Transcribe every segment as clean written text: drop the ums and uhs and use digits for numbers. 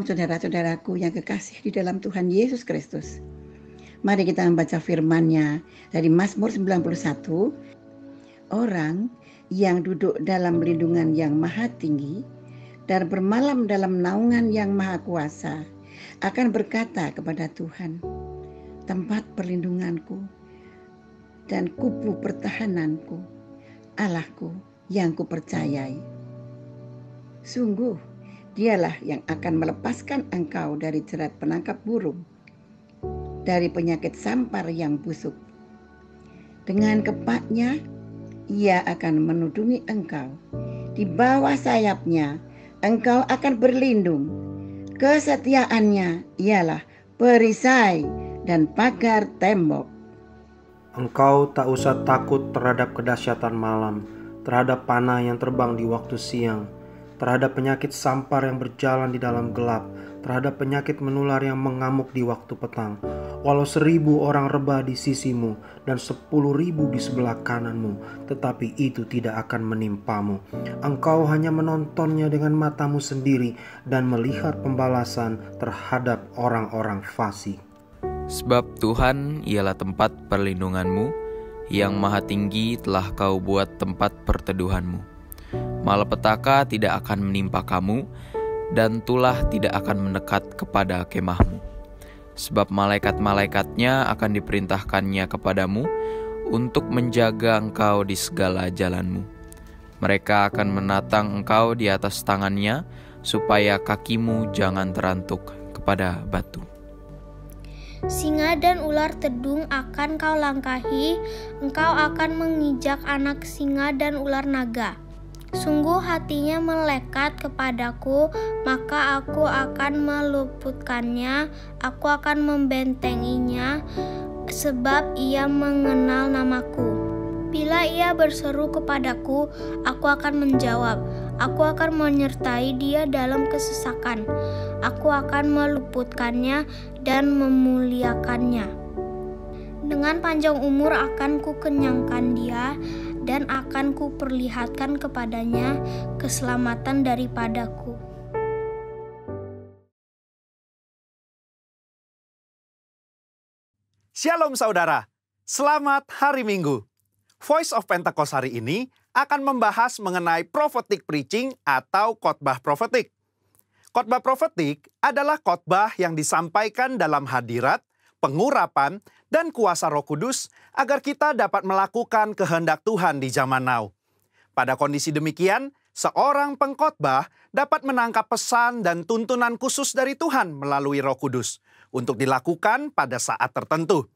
Shalom saudara-saudaraku yang kekasih di dalam Tuhan Yesus Kristus. Mari kita membaca firman-Nya dari Mazmur 91. Orang yang duduk dalam lindungan yang maha tinggi dan bermalam dalam naungan yang maha kuasa akan berkata kepada Tuhan, tempat perlindunganku dan kubu pertahananku, Allahku yang kupercayai. Sungguh, Dialah yang akan melepaskan engkau dari jerat penangkap burung, dari penyakit sampar yang busuk. Dengan kepaknya, Ia akan menudungi engkau. Di bawah sayapnya, engkau akan berlindung. Kesetiaannya ialah perisai dan pagar tembok. Engkau tak usah takut terhadap kedahsyatan malam, terhadap panah yang terbang di waktu siang, terhadap penyakit sampar yang berjalan di dalam gelap, terhadap penyakit menular yang mengamuk di waktu petang. Walau 1.000 orang rebah di sisimu dan 10.000 di sebelah kananmu, tetapi itu tidak akan menimpamu. Engkau hanya menontonnya dengan matamu sendiri dan melihat pembalasan terhadap orang-orang fasik. Sebab Tuhan ialah tempat perlindunganmu, yang maha tinggi telah kau buat tempat perteduhanmu. Malapetaka tidak akan menimpa kamu, dan tulah tidak akan mendekat kepada kemahmu. Sebab malaikat-malaikatnya akan diperintahkannya kepadamu untuk menjaga engkau di segala jalanmu. Mereka akan menatang engkau di atas tangannya, supaya kakimu jangan terantuk kepada batu. Singa dan ular tedung akan kau langkahi, engkau akan menginjak anak singa dan ular naga. Sungguh hatinya melekat kepadaku, maka aku akan meluputkannya, aku akan membentenginya, sebab ia mengenal namaku. Bila ia berseru kepadaku, aku akan menjawab, aku akan menyertai dia dalam kesesakan, aku akan meluputkannya dan memuliakannya. Dengan panjang umur akan kukenyangkan dia, dan akan kuperlihatkan kepadanya keselamatan daripadaku. Shalom saudara, selamat hari Minggu. Voice of Pentecost hari ini akan membahas mengenai prophetic preaching atau khotbah profetik. Khotbah profetik adalah khotbah yang disampaikan dalam hadirat, pengurapan, dan kuasa Roh Kudus agar kita dapat melakukan kehendak Tuhan di zaman now. Pada kondisi demikian, seorang pengkhotbah dapat menangkap pesan dan tuntunan khusus dari Tuhan melalui Roh Kudus untuk dilakukan pada saat tertentu.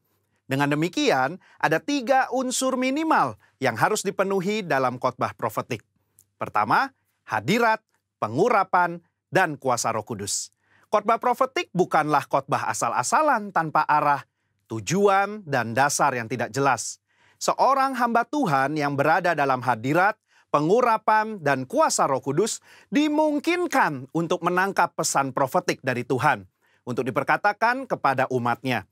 Dengan demikian, ada 3 unsur minimal yang harus dipenuhi dalam khotbah profetik. Pertama, hadirat, pengurapan, dan kuasa Roh Kudus. Khotbah profetik bukanlah khotbah asal-asalan tanpa arah, tujuan, dan dasar yang tidak jelas. Seorang hamba Tuhan yang berada dalam hadirat, pengurapan, dan kuasa Roh Kudus dimungkinkan untuk menangkap pesan profetik dari Tuhan untuk diperkatakan kepada umatnya.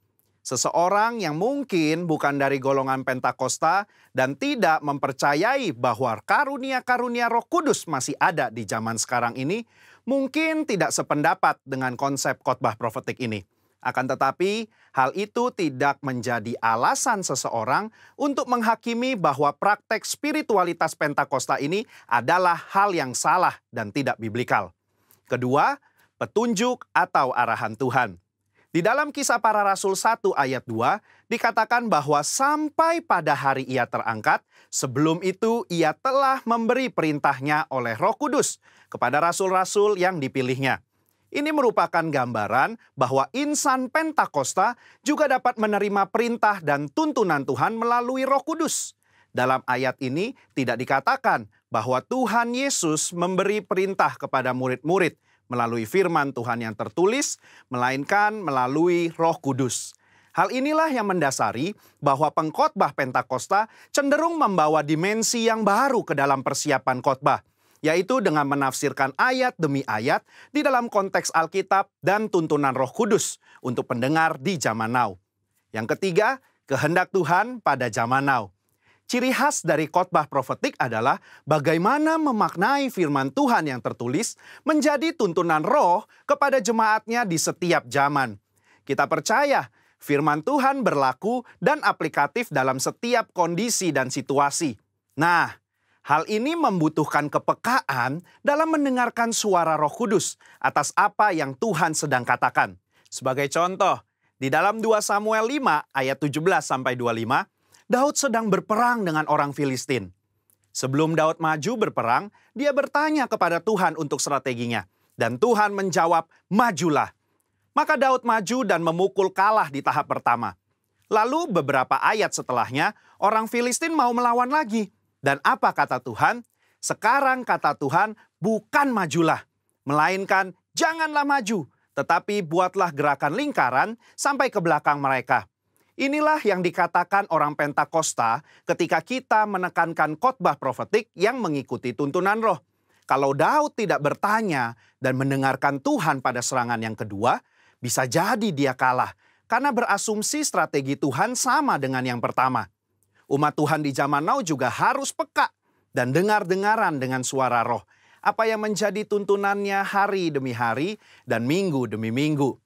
Seseorang yang mungkin bukan dari golongan Pentakosta dan tidak mempercayai bahwa karunia-karunia Roh Kudus masih ada di zaman sekarang ini, mungkin tidak sependapat dengan konsep khotbah profetik ini. Akan tetapi, hal itu tidak menjadi alasan seseorang untuk menghakimi bahwa praktek spiritualitas Pentakosta ini adalah hal yang salah dan tidak biblikal. Kedua, petunjuk atau arahan Tuhan. Di dalam Kisah Para Rasul 1 ayat 2, dikatakan bahwa sampai pada hari ia terangkat, sebelum itu ia telah memberi perintahnya oleh Roh Kudus kepada rasul-rasul yang dipilihnya. Ini merupakan gambaran bahwa insan Pentakosta juga dapat menerima perintah dan tuntunan Tuhan melalui Roh Kudus. Dalam ayat ini tidak dikatakan bahwa Tuhan Yesus memberi perintah kepada murid-murid melalui firman Tuhan yang tertulis, melainkan melalui Roh Kudus. Hal inilah yang mendasari bahwa pengkhotbah Pentakosta cenderung membawa dimensi yang baru ke dalam persiapan khotbah, yaitu dengan menafsirkan ayat demi ayat di dalam konteks Alkitab dan tuntunan Roh Kudus untuk pendengar di zaman now. Yang ketiga, kehendak Tuhan pada zaman now. Ciri khas dari khotbah profetik adalah bagaimana memaknai firman Tuhan yang tertulis menjadi tuntunan roh kepada jemaatnya di setiap zaman. Kita percaya firman Tuhan berlaku dan aplikatif dalam setiap kondisi dan situasi. Nah, hal ini membutuhkan kepekaan dalam mendengarkan suara Roh Kudus atas apa yang Tuhan sedang katakan. Sebagai contoh, di dalam 2 Samuel 5 ayat 17-25, Daud sedang berperang dengan orang Filistin. Sebelum Daud maju berperang, dia bertanya kepada Tuhan untuk strateginya. Dan Tuhan menjawab, majulah. Maka Daud maju dan memukul kalah di tahap pertama. Lalu beberapa ayat setelahnya, orang Filistin mau melawan lagi. Dan apa kata Tuhan? Sekarang kata Tuhan, bukan majulah, melainkan janganlah maju, tetapi buatlah gerakan lingkaran sampai ke belakang mereka. Inilah yang dikatakan orang Pentakosta ketika kita menekankan khotbah profetik yang mengikuti tuntunan roh. Kalau Daud tidak bertanya dan mendengarkan Tuhan pada serangan yang kedua, bisa jadi dia kalah karena berasumsi strategi Tuhan sama dengan yang pertama. Umat Tuhan di zaman now juga harus peka dan dengar-dengaran dengan suara roh. Apa yang menjadi tuntunannya hari demi hari dan minggu demi minggu.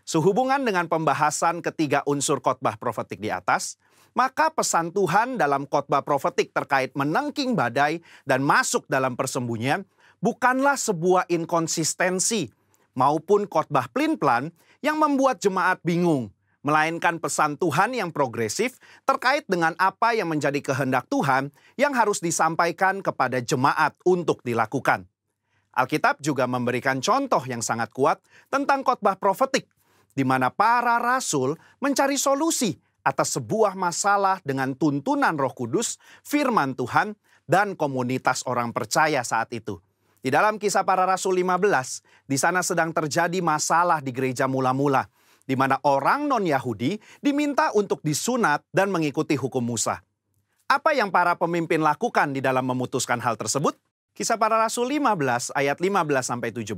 Sehubungan dengan pembahasan ketiga unsur khotbah profetik di atas, maka pesan Tuhan dalam khotbah profetik terkait menengking badai dan masuk dalam persembunyian bukanlah sebuah inkonsistensi maupun khotbah plin-plan yang membuat jemaat bingung, melainkan pesan Tuhan yang progresif terkait dengan apa yang menjadi kehendak Tuhan yang harus disampaikan kepada jemaat untuk dilakukan. Alkitab juga memberikan contoh yang sangat kuat tentang khotbah profetik, di mana para rasul mencari solusi atas sebuah masalah dengan tuntunan Roh Kudus, firman Tuhan, dan komunitas orang percaya saat itu. Di dalam Kisah Para Rasul 15, di sana sedang terjadi masalah di gereja mula-mula, di mana orang non-Yahudi diminta untuk disunat dan mengikuti hukum Musa. Apa yang para pemimpin lakukan di dalam memutuskan hal tersebut? Kisah Para Rasul 15 ayat 15-17,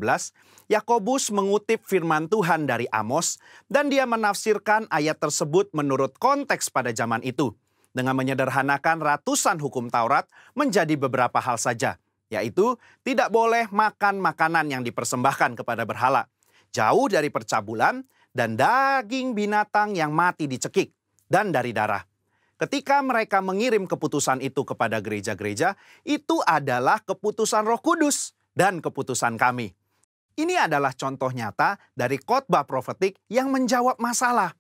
Yakobus mengutip firman Tuhan dari Amos dan dia menafsirkan ayat tersebut menurut konteks pada zaman itu dengan menyederhanakan ratusan hukum Taurat menjadi beberapa hal saja, yaitu tidak boleh makan makanan yang dipersembahkan kepada berhala, jauh dari percabulan dan daging binatang yang mati dicekik, dan dari darah. Ketika mereka mengirim keputusan itu kepada gereja-gereja, itu adalah keputusan Roh Kudus dan keputusan kami. Ini adalah contoh nyata dari khotbah profetik yang menjawab masalah.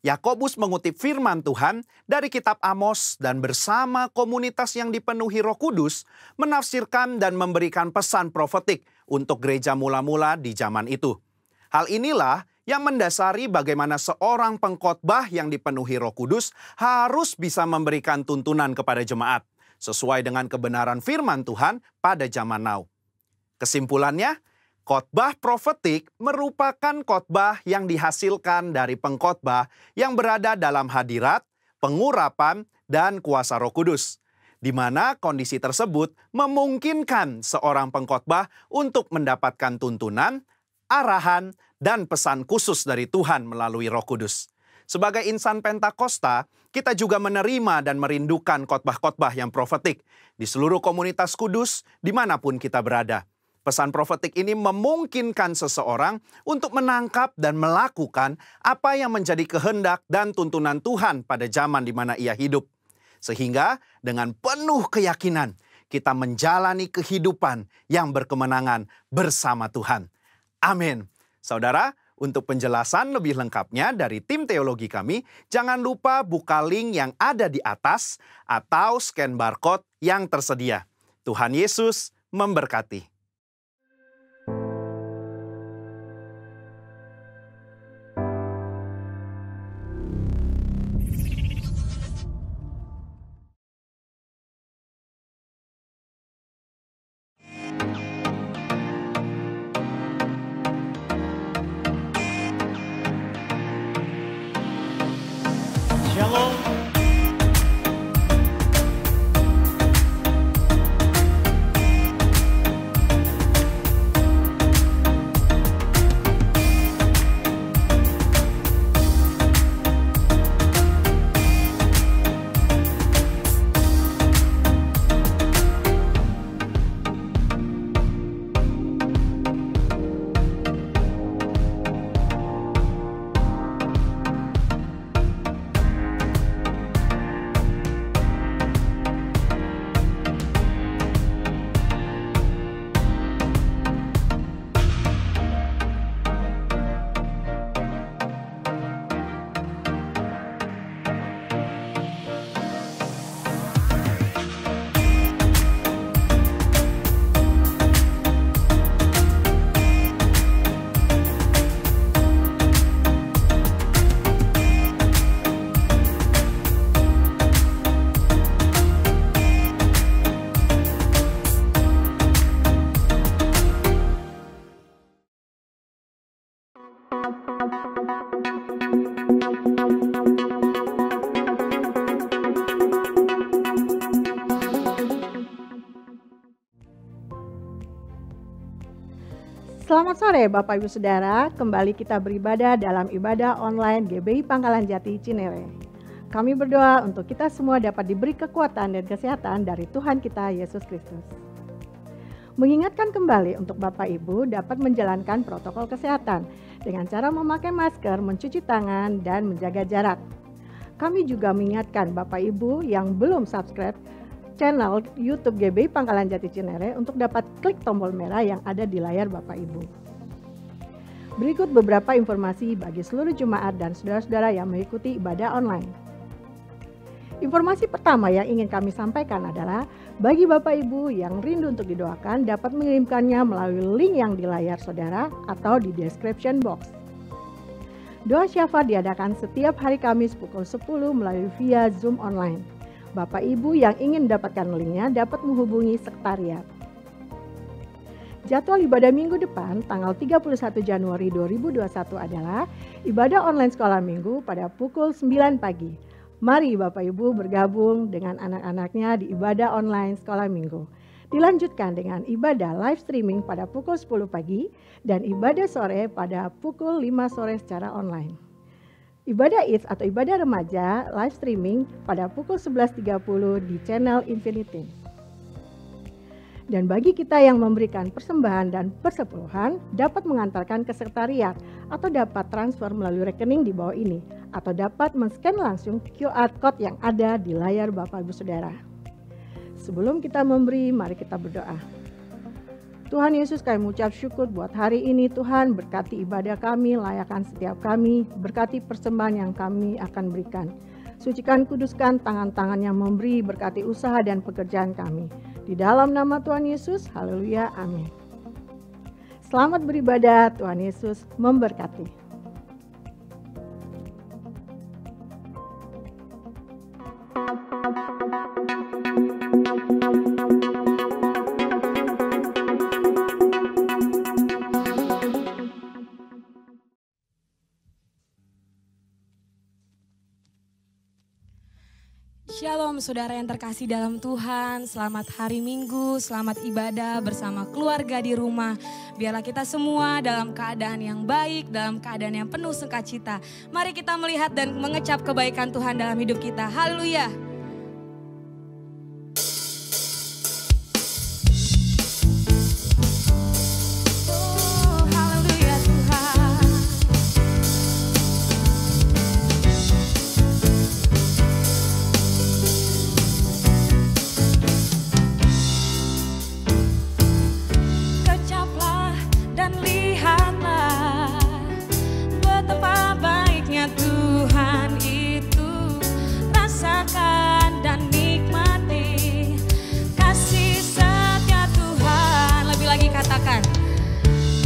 Yakobus mengutip firman Tuhan dari kitab Amos dan bersama komunitas yang dipenuhi Roh Kudus menafsirkan dan memberikan pesan profetik untuk gereja mula-mula di zaman itu. Hal inilah yang mendasari bagaimana seorang pengkhotbah yang dipenuhi Roh Kudus harus bisa memberikan tuntunan kepada jemaat sesuai dengan kebenaran firman Tuhan pada zaman now. Kesimpulannya, khotbah profetik merupakan khotbah yang dihasilkan dari pengkhotbah yang berada dalam hadirat, pengurapan, dan kuasa Roh Kudus, di mana kondisi tersebut memungkinkan seorang pengkhotbah untuk mendapatkan tuntunan, arahan, dan pesan khusus dari Tuhan melalui Roh Kudus. Sebagai insan Pentakosta, kita juga menerima dan merindukan khotbah-khotbah yang profetik di seluruh komunitas kudus dimanapun kita berada. Pesan profetik ini memungkinkan seseorang untuk menangkap dan melakukan apa yang menjadi kehendak dan tuntunan Tuhan pada zaman di mana ia hidup. Sehingga dengan penuh keyakinan kita menjalani kehidupan yang berkemenangan bersama Tuhan. Amin. Saudara, untuk penjelasan lebih lengkapnya dari tim teologi kami, jangan lupa buka link yang ada di atas atau scan barcode yang tersedia. Tuhan Yesus memberkati. Shalom. Selamat sore Bapak Ibu Saudara, kembali kita beribadah dalam ibadah online GBI Pangkalan Jati Cinere. Kami berdoa untuk kita semua dapat diberi kekuatan dan kesehatan dari Tuhan kita Yesus Kristus. Mengingatkan kembali untuk Bapak Ibu dapat menjalankan protokol kesehatan dengan cara memakai masker, mencuci tangan, dan menjaga jarak. Kami juga mengingatkan Bapak Ibu yang belum subscribe channel YouTube GBI Pangkalan Jati Cinere untuk dapat klik tombol merah yang ada di layar Bapak Ibu. Berikut beberapa informasi bagi seluruh jemaat dan saudara-saudara yang mengikuti ibadah online. Informasi pertama yang ingin kami sampaikan adalah bagi Bapak Ibu yang rindu untuk didoakan dapat mengirimkannya melalui link yang di layar saudara atau di description box. Doa syafaat diadakan setiap hari Kamis pukul 10 melalui via Zoom online. Bapak Ibu yang ingin mendapatkan linknya dapat menghubungi sekretariat. Jadwal ibadah minggu depan tanggal 31 Januari 2021 adalah ibadah online sekolah minggu pada pukul 9 pagi. Mari Bapak Ibu bergabung dengan anak-anaknya di ibadah online sekolah minggu. Dilanjutkan dengan ibadah live streaming pada pukul 10 pagi dan ibadah sore pada pukul 5 sore secara online. Ibadah Eats atau ibadah remaja live streaming pada pukul 11.30 di channel Infinity. Dan bagi kita yang memberikan persembahan dan persepuluhan dapat mengantarkan ke sekretariat atau dapat transfer melalui rekening di bawah ini atau dapat men-scan langsung QR Code yang ada di layar Bapak Ibu Saudara. Sebelum kita memberi, mari kita berdoa. Tuhan Yesus, kami mengucap syukur buat hari ini. Tuhan, berkati ibadah kami, layakkan setiap kami, berkati persembahan yang kami akan berikan. Sucikan, kuduskan tangan-tangan yang memberi, berkati usaha dan pekerjaan kami. Di dalam nama Tuhan Yesus, haleluya, amin. Selamat beribadah, Tuhan Yesus memberkati. Shalom saudara yang terkasih dalam Tuhan, selamat hari Minggu, selamat ibadah bersama keluarga di rumah. Biarlah kita semua dalam keadaan yang baik, dalam keadaan yang penuh sukacita. Mari kita melihat dan mengecap kebaikan Tuhan dalam hidup kita. Haleluya.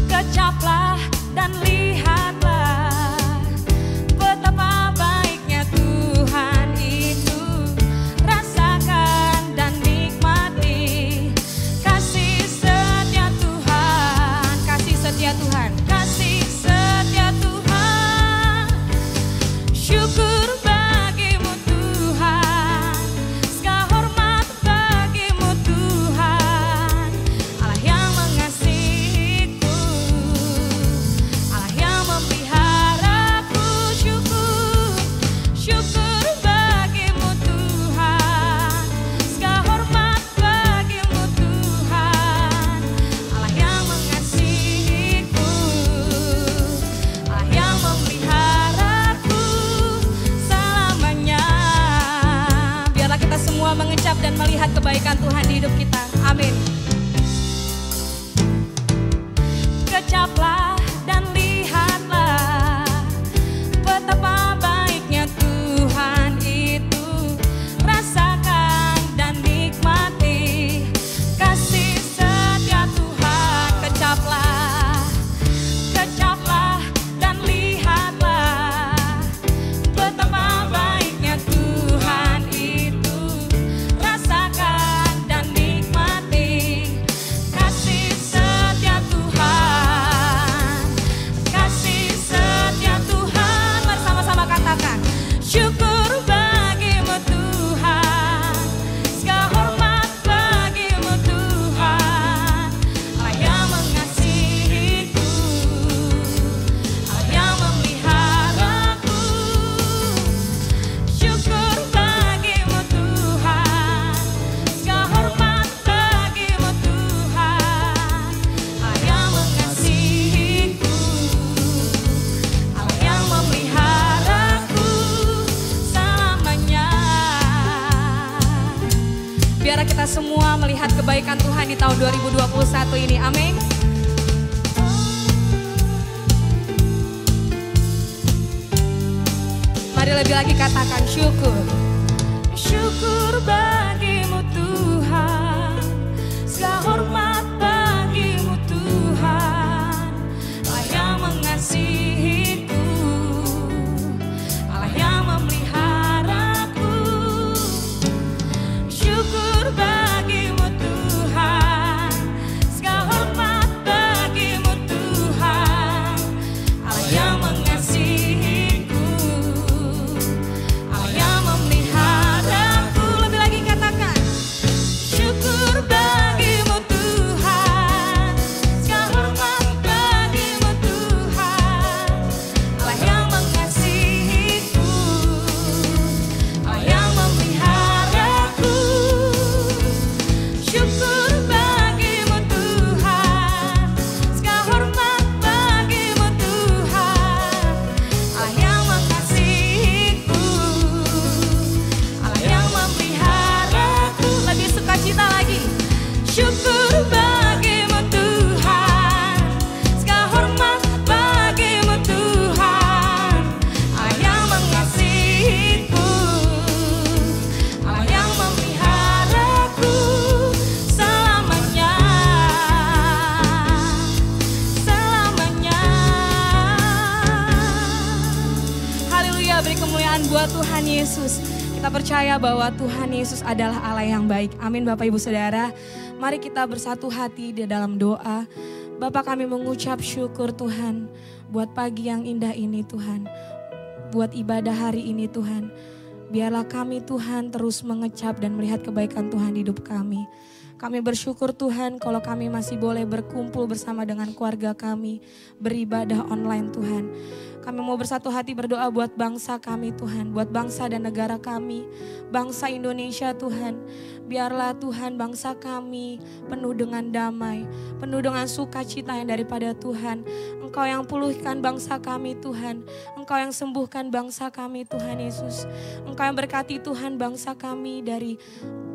Kecaplah dan lihatlah betapa baiknya Tuhan itu. Rasakan dan nikmati kasih setia Tuhan, kasih setia Tuhan, kasih setia Tuhan. Syukur bagimu Tuhan, segala hormat bagimu Tuhan. Allah yang mengasihiku, Allah kita semua melihat kebaikan Tuhan di tahun 2021 ini. Amin. Mari lebih lagi katakan syukur. Syukur bagimu Tuhan, segala hormat bagimu Tuhan, Allah yang mengasihiku, Allah yang memeliharaku. Syukur bagimu Tuhan, segala hormat bagimu Tuhan, Allah yang mengasihiku, Allah yang memeliharaku. Lebih lagi katakan syukur bagimu Tuhan, segala hormat bagimu Tuhan, Allah yang mengasihiku, Allah yang memeliharaku. Syukur bagimu Tuhan, segala hormat bagimu Tuhan, Allah yang mengasihiku, Allah yang memeliharaku. Lebih sukacita lagi. Syukur bagimu Tuhan, segala hormat bagimu Tuhan, Allah yang mengasihiku, Allah yang memeliharaku selamanya, selamanya. Haleluya, beri kemuliaan buat Tuhan Yesus. Kita percaya bahwa Tuhan Yesus adalah Allah yang baik. Amin Bapak Ibu Saudara. Mari kita bersatu hati di dalam doa. Bapak, kami mengucap syukur Tuhan buat pagi yang indah ini Tuhan. Buat ibadah hari ini Tuhan. Biarlah kami Tuhan terus mengecap dan melihat kebaikan Tuhan di hidup kami. Kami bersyukur Tuhan kalau kami masih boleh berkumpul bersama dengan keluarga kami. Beribadah online Tuhan. Kami mau bersatu hati berdoa buat bangsa kami Tuhan. Buat bangsa dan negara kami. Bangsa Indonesia Tuhan. Biarlah Tuhan bangsa kami penuh dengan damai, penuh dengan sukacita yang daripada Tuhan. Engkau yang pulihkan bangsa kami Tuhan. Engkau yang sembuhkan bangsa kami Tuhan Yesus. Engkau yang berkati Tuhan bangsa kami dari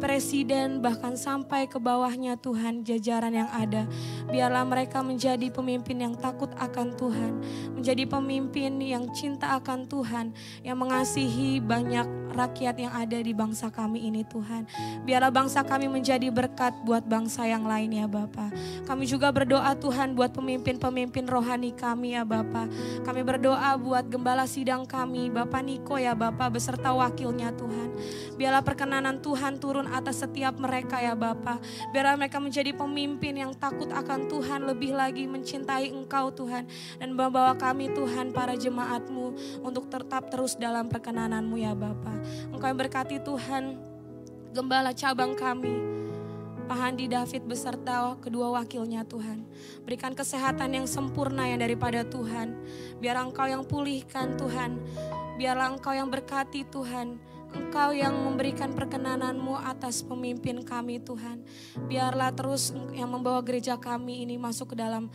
presiden bahkan sampai ke bawahnya Tuhan, jajaran yang ada. Biarlah mereka menjadi pemimpin yang takut akan Tuhan. Menjadi pemimpin yang cinta akan Tuhan. Yang mengasihi banyak rakyat yang ada di bangsa kami ini Tuhan. Biarlah bangsa kami menjadi berkat buat bangsa yang lain ya Bapa. Kami juga berdoa Tuhan buat pemimpin-pemimpin rohani kami ya Bapa. Kami berdoa buat gembala sidang kami, Bapak Niko ya Bapa, beserta wakilnya Tuhan. Biarlah perkenanan Tuhan turun atas setiap mereka ya Bapa. Biarlah mereka menjadi pemimpin yang takut akan Tuhan, lebih lagi mencintai Engkau Tuhan. Dan membawa kami Tuhan, para jemaat-Mu, untuk tetap terus dalam perkenanan-Mu ya Bapa. Engkau yang berkati Tuhan, gembala cabang kami, Pak Handi David beserta kedua wakilnya Tuhan. Berikan kesehatan yang sempurna yang daripada Tuhan. Biar Engkau yang pulihkan Tuhan. Biarlah Engkau yang berkati Tuhan. Engkau yang memberikan perkenanan-Mu atas pemimpin kami Tuhan. Biarlah terus yang membawa gereja kami ini masuk ke dalam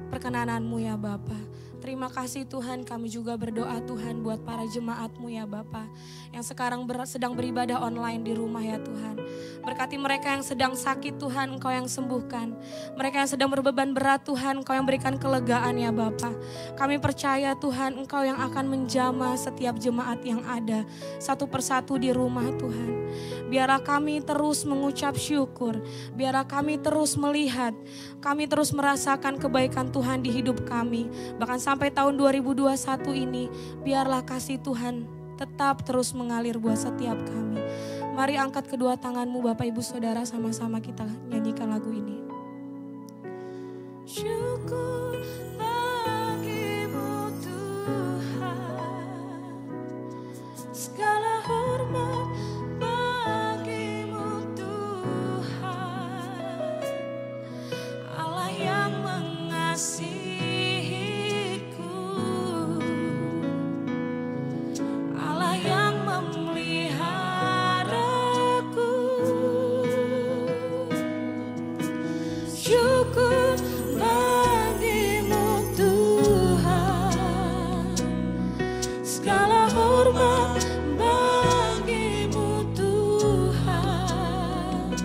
perkenanan-Mu ya Bapa. Terima kasih Tuhan, kami juga berdoa Tuhan buat para jemaat-Mu ya Bapa. Yang sekarang sedang beribadah online di rumah ya Tuhan. Berkati mereka yang sedang sakit Tuhan, Engkau yang sembuhkan. Mereka yang sedang berbeban berat Tuhan, Engkau yang berikan kelegaan ya Bapa. Kami percaya Tuhan, Engkau yang akan menjamah setiap jemaat yang ada satu persatu di rumah Tuhan. Biarlah kami terus mengucap syukur. Biarlah kami terus melihat. Kami terus merasakan kebaikan Tuhan di hidup kami. Bahkan sampai tahun 2021 ini, biarlah kasih Tuhan tetap terus mengalir buat setiap kami. Mari angkat kedua tanganmu Bapak Ibu Saudara, sama-sama kita nyanyikan lagu ini. Syukur bagimu Tuhan, segala hormat bagimu Tuhan, Allah yang mengasihiku, Allah yang memeliharaku. Syukur bagimu Tuhan, segala hormat bagimu Tuhan,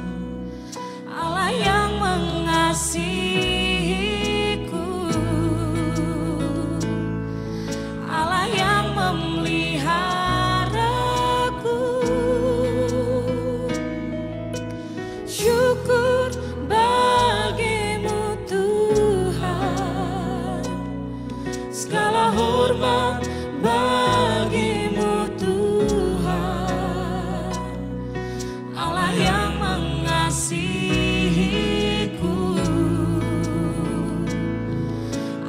bagimu Tuhan, Allah yang mengasihiku,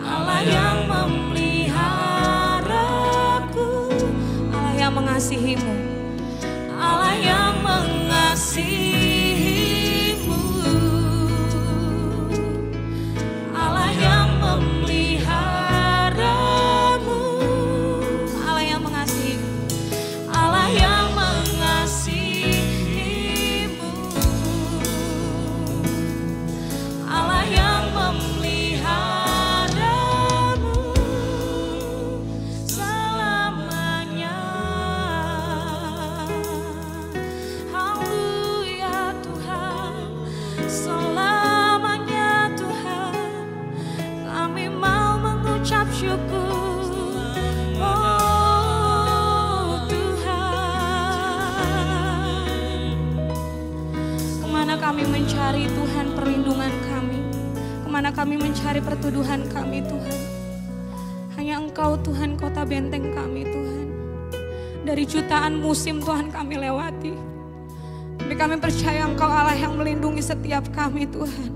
Allah yang memeliharaku, Allah yang mengasihimu, Allah yang mengasihimu, Allah yang memeliharamu, Allah yang mengasihimu, Allah yang mengasihimu, Allah yang memeliharamu selamanya. Haleluya Tuhan, selamanya Tuhan, kami mau mengucap syukur. Oh Tuhan, kemana kami mencari Tuhan perlindungan kami, kemana kami mencari perteduhan kami Tuhan. Hanya Engkau Tuhan kota benteng kami Tuhan. Dari jutaan musim Tuhan kami lewati, tapi kami percaya Engkau Allah yang melindungi setiap kami Tuhan.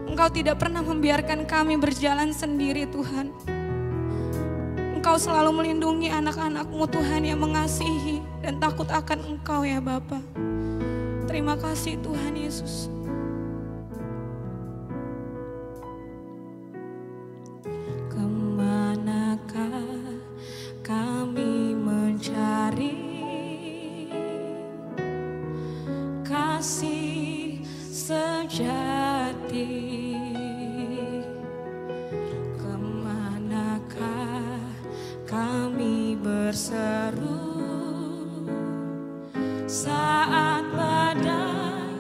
Engkau tidak pernah membiarkan kami berjalan sendiri Tuhan. Engkau selalu melindungi anak-anak-Mu Tuhan yang mengasihi dan takut akan Engkau ya Bapa. Terima kasih Tuhan Yesus. Kemanakah kami mencari kasih sejati? Kemanakah kami berseru saat badai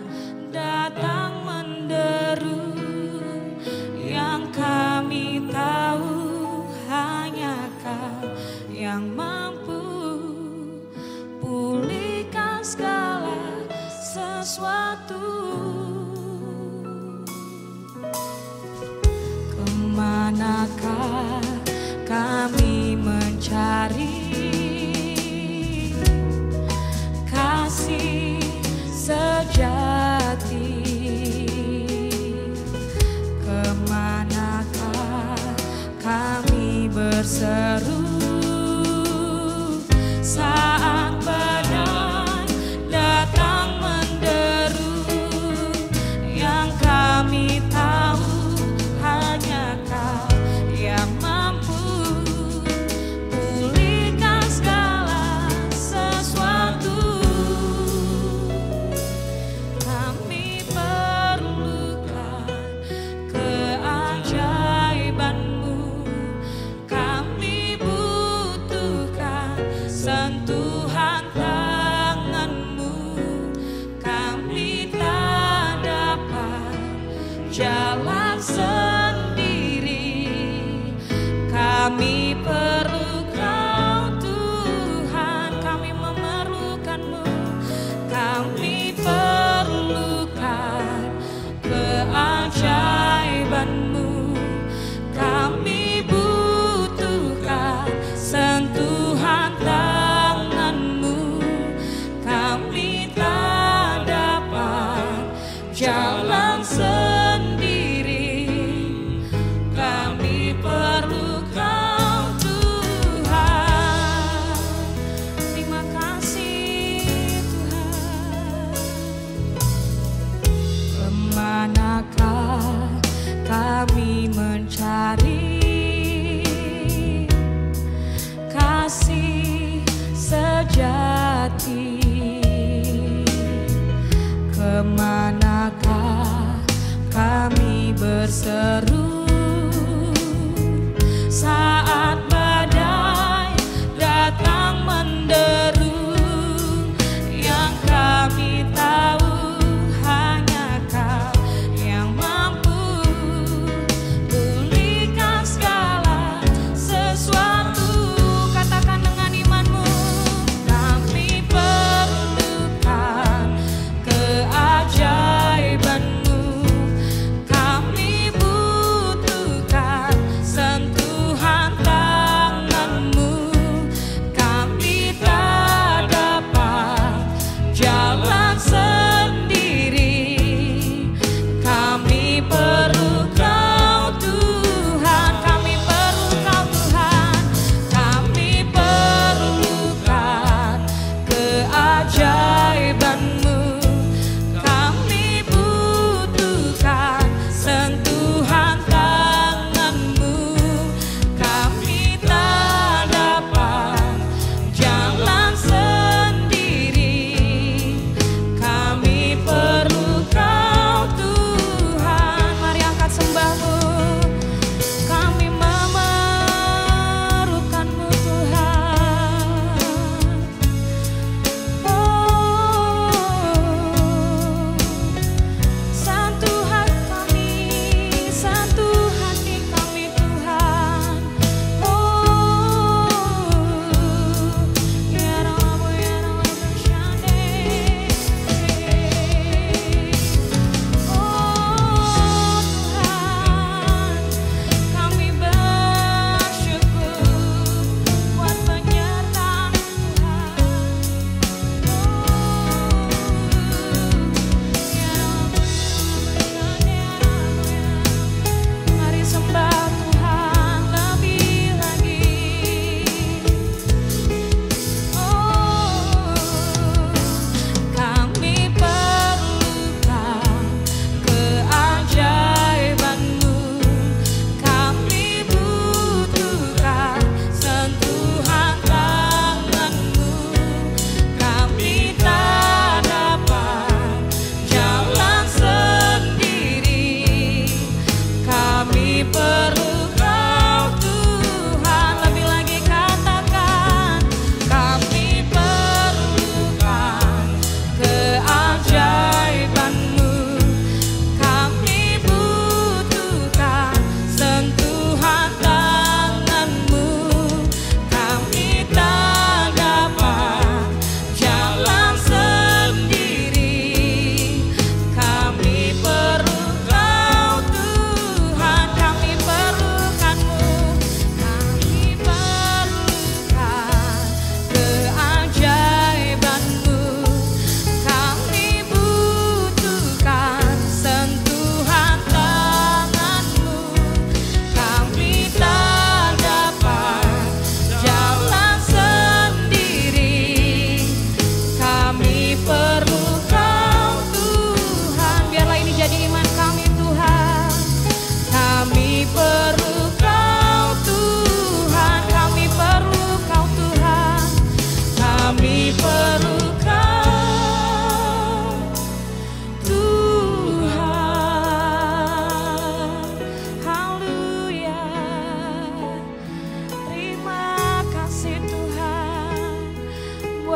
datang menderu? Yang kami tahu hanya Kau yang mampu pulihkan segala sesuatu. Kemanakah kami mencari kasih sejati? Kemanakah kami berseru saat badai datang menderu? Yang kami tahu hanya Kau yang mampu pulihkan segala sesuatu. Kami perlukan keajaiban-Mu, kami butuhkan sentuhan tangan-Mu. Kami tak dapat jalan sendiri, kami perlu Kau Tuhan, kami memerlukan-Mu, kami perlukan keajaiban-Mu, kami butuhkan sentuhan tangan-Mu. Kami tak dapat jalan sendiri, kami perlu Kau Tuhan. Terima kasih Tuhan. Kemanakah kami mencari kasih sejati? Kemanakah kami berseru saat badai datang menderu? Yang kami tahu hanya Kau yang mampu pulihkan segala sesuatu. Katakan dengan iman-Mu, kami perlukan keajaiban-Mu, kami butuhkan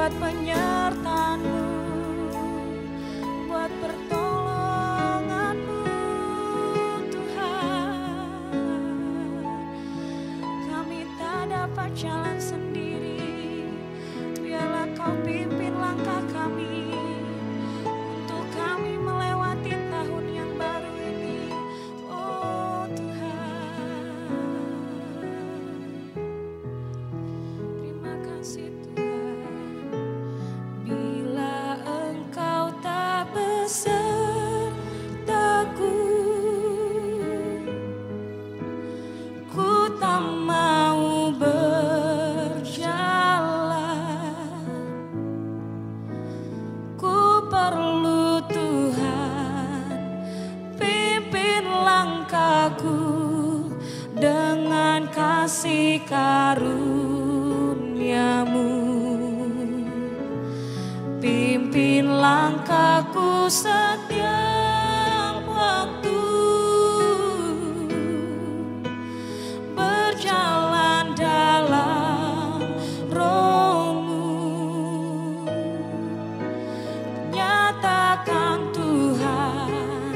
buat penyertaan-Mu, buat pertolongan-Mu Tuhan. Kami tak dapat jalan sendiri, biarlah Kau pimpin langkah kami untuk kami melewati tahun yang baru ini, oh Tuhan. Terima kasih Tuhan. Bila Engkau tak besertaku, ku tak mau berjalan. Ku perlu Tuhan, pimpin langkahku dengan kasih karunia-Mu. Pimpin langkahku setiap waktu, berjalan dalam Roh-Mu. Nyatakan Tuhan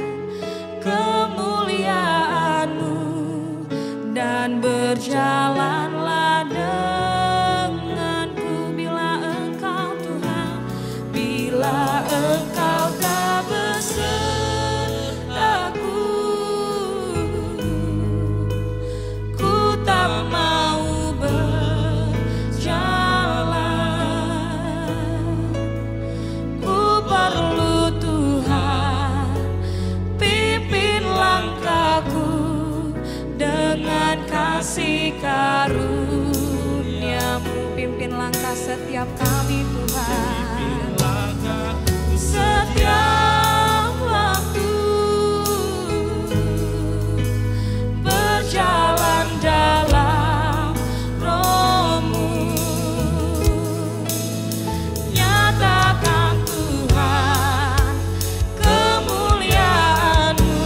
kemuliaan-Mu, dan berjalanlah denganku. Bila Engkau Tuhan, bila Engkau tak besertaku, ku tak mau berjalan. Ku perlu Tuhan, pimpin langkahku dengan kasih karunia-Mu. Pimpin langkah setiap kami Tuhan, setiap waktu, berjalan dalam Roh-Mu. Nyatakan Tuhan kemuliaan-Mu,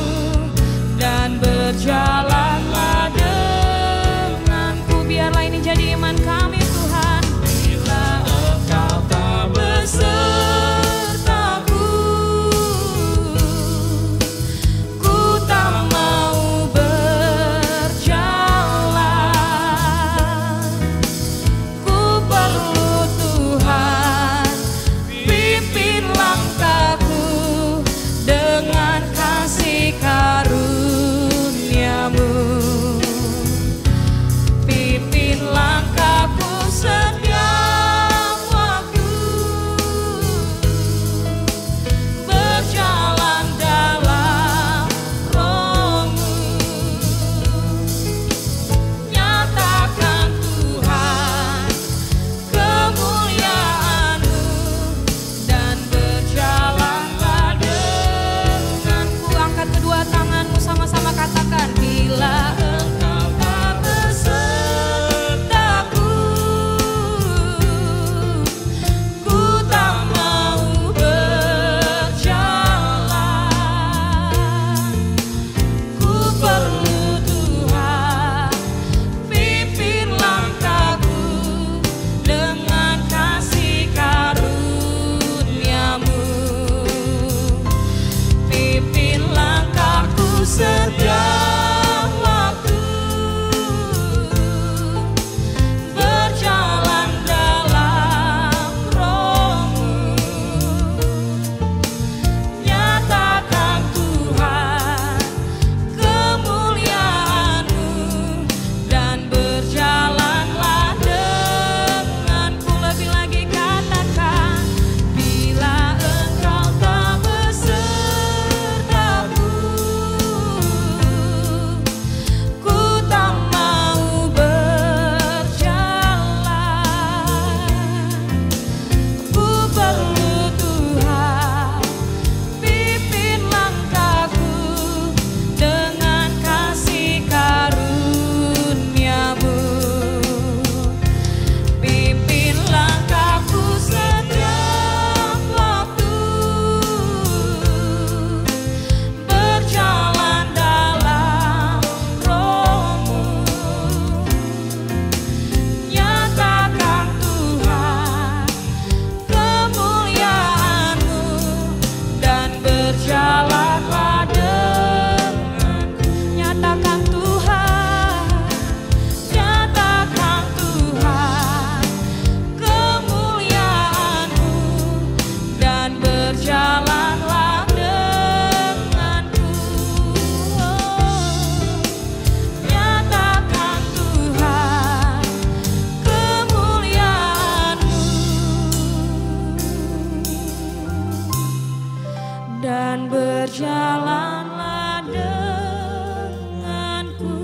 dan berjalanlah denganku. Biarlah ini jadi iman kami Tuhan. Bila Engkau tak besertaku, berjalanlah denganku.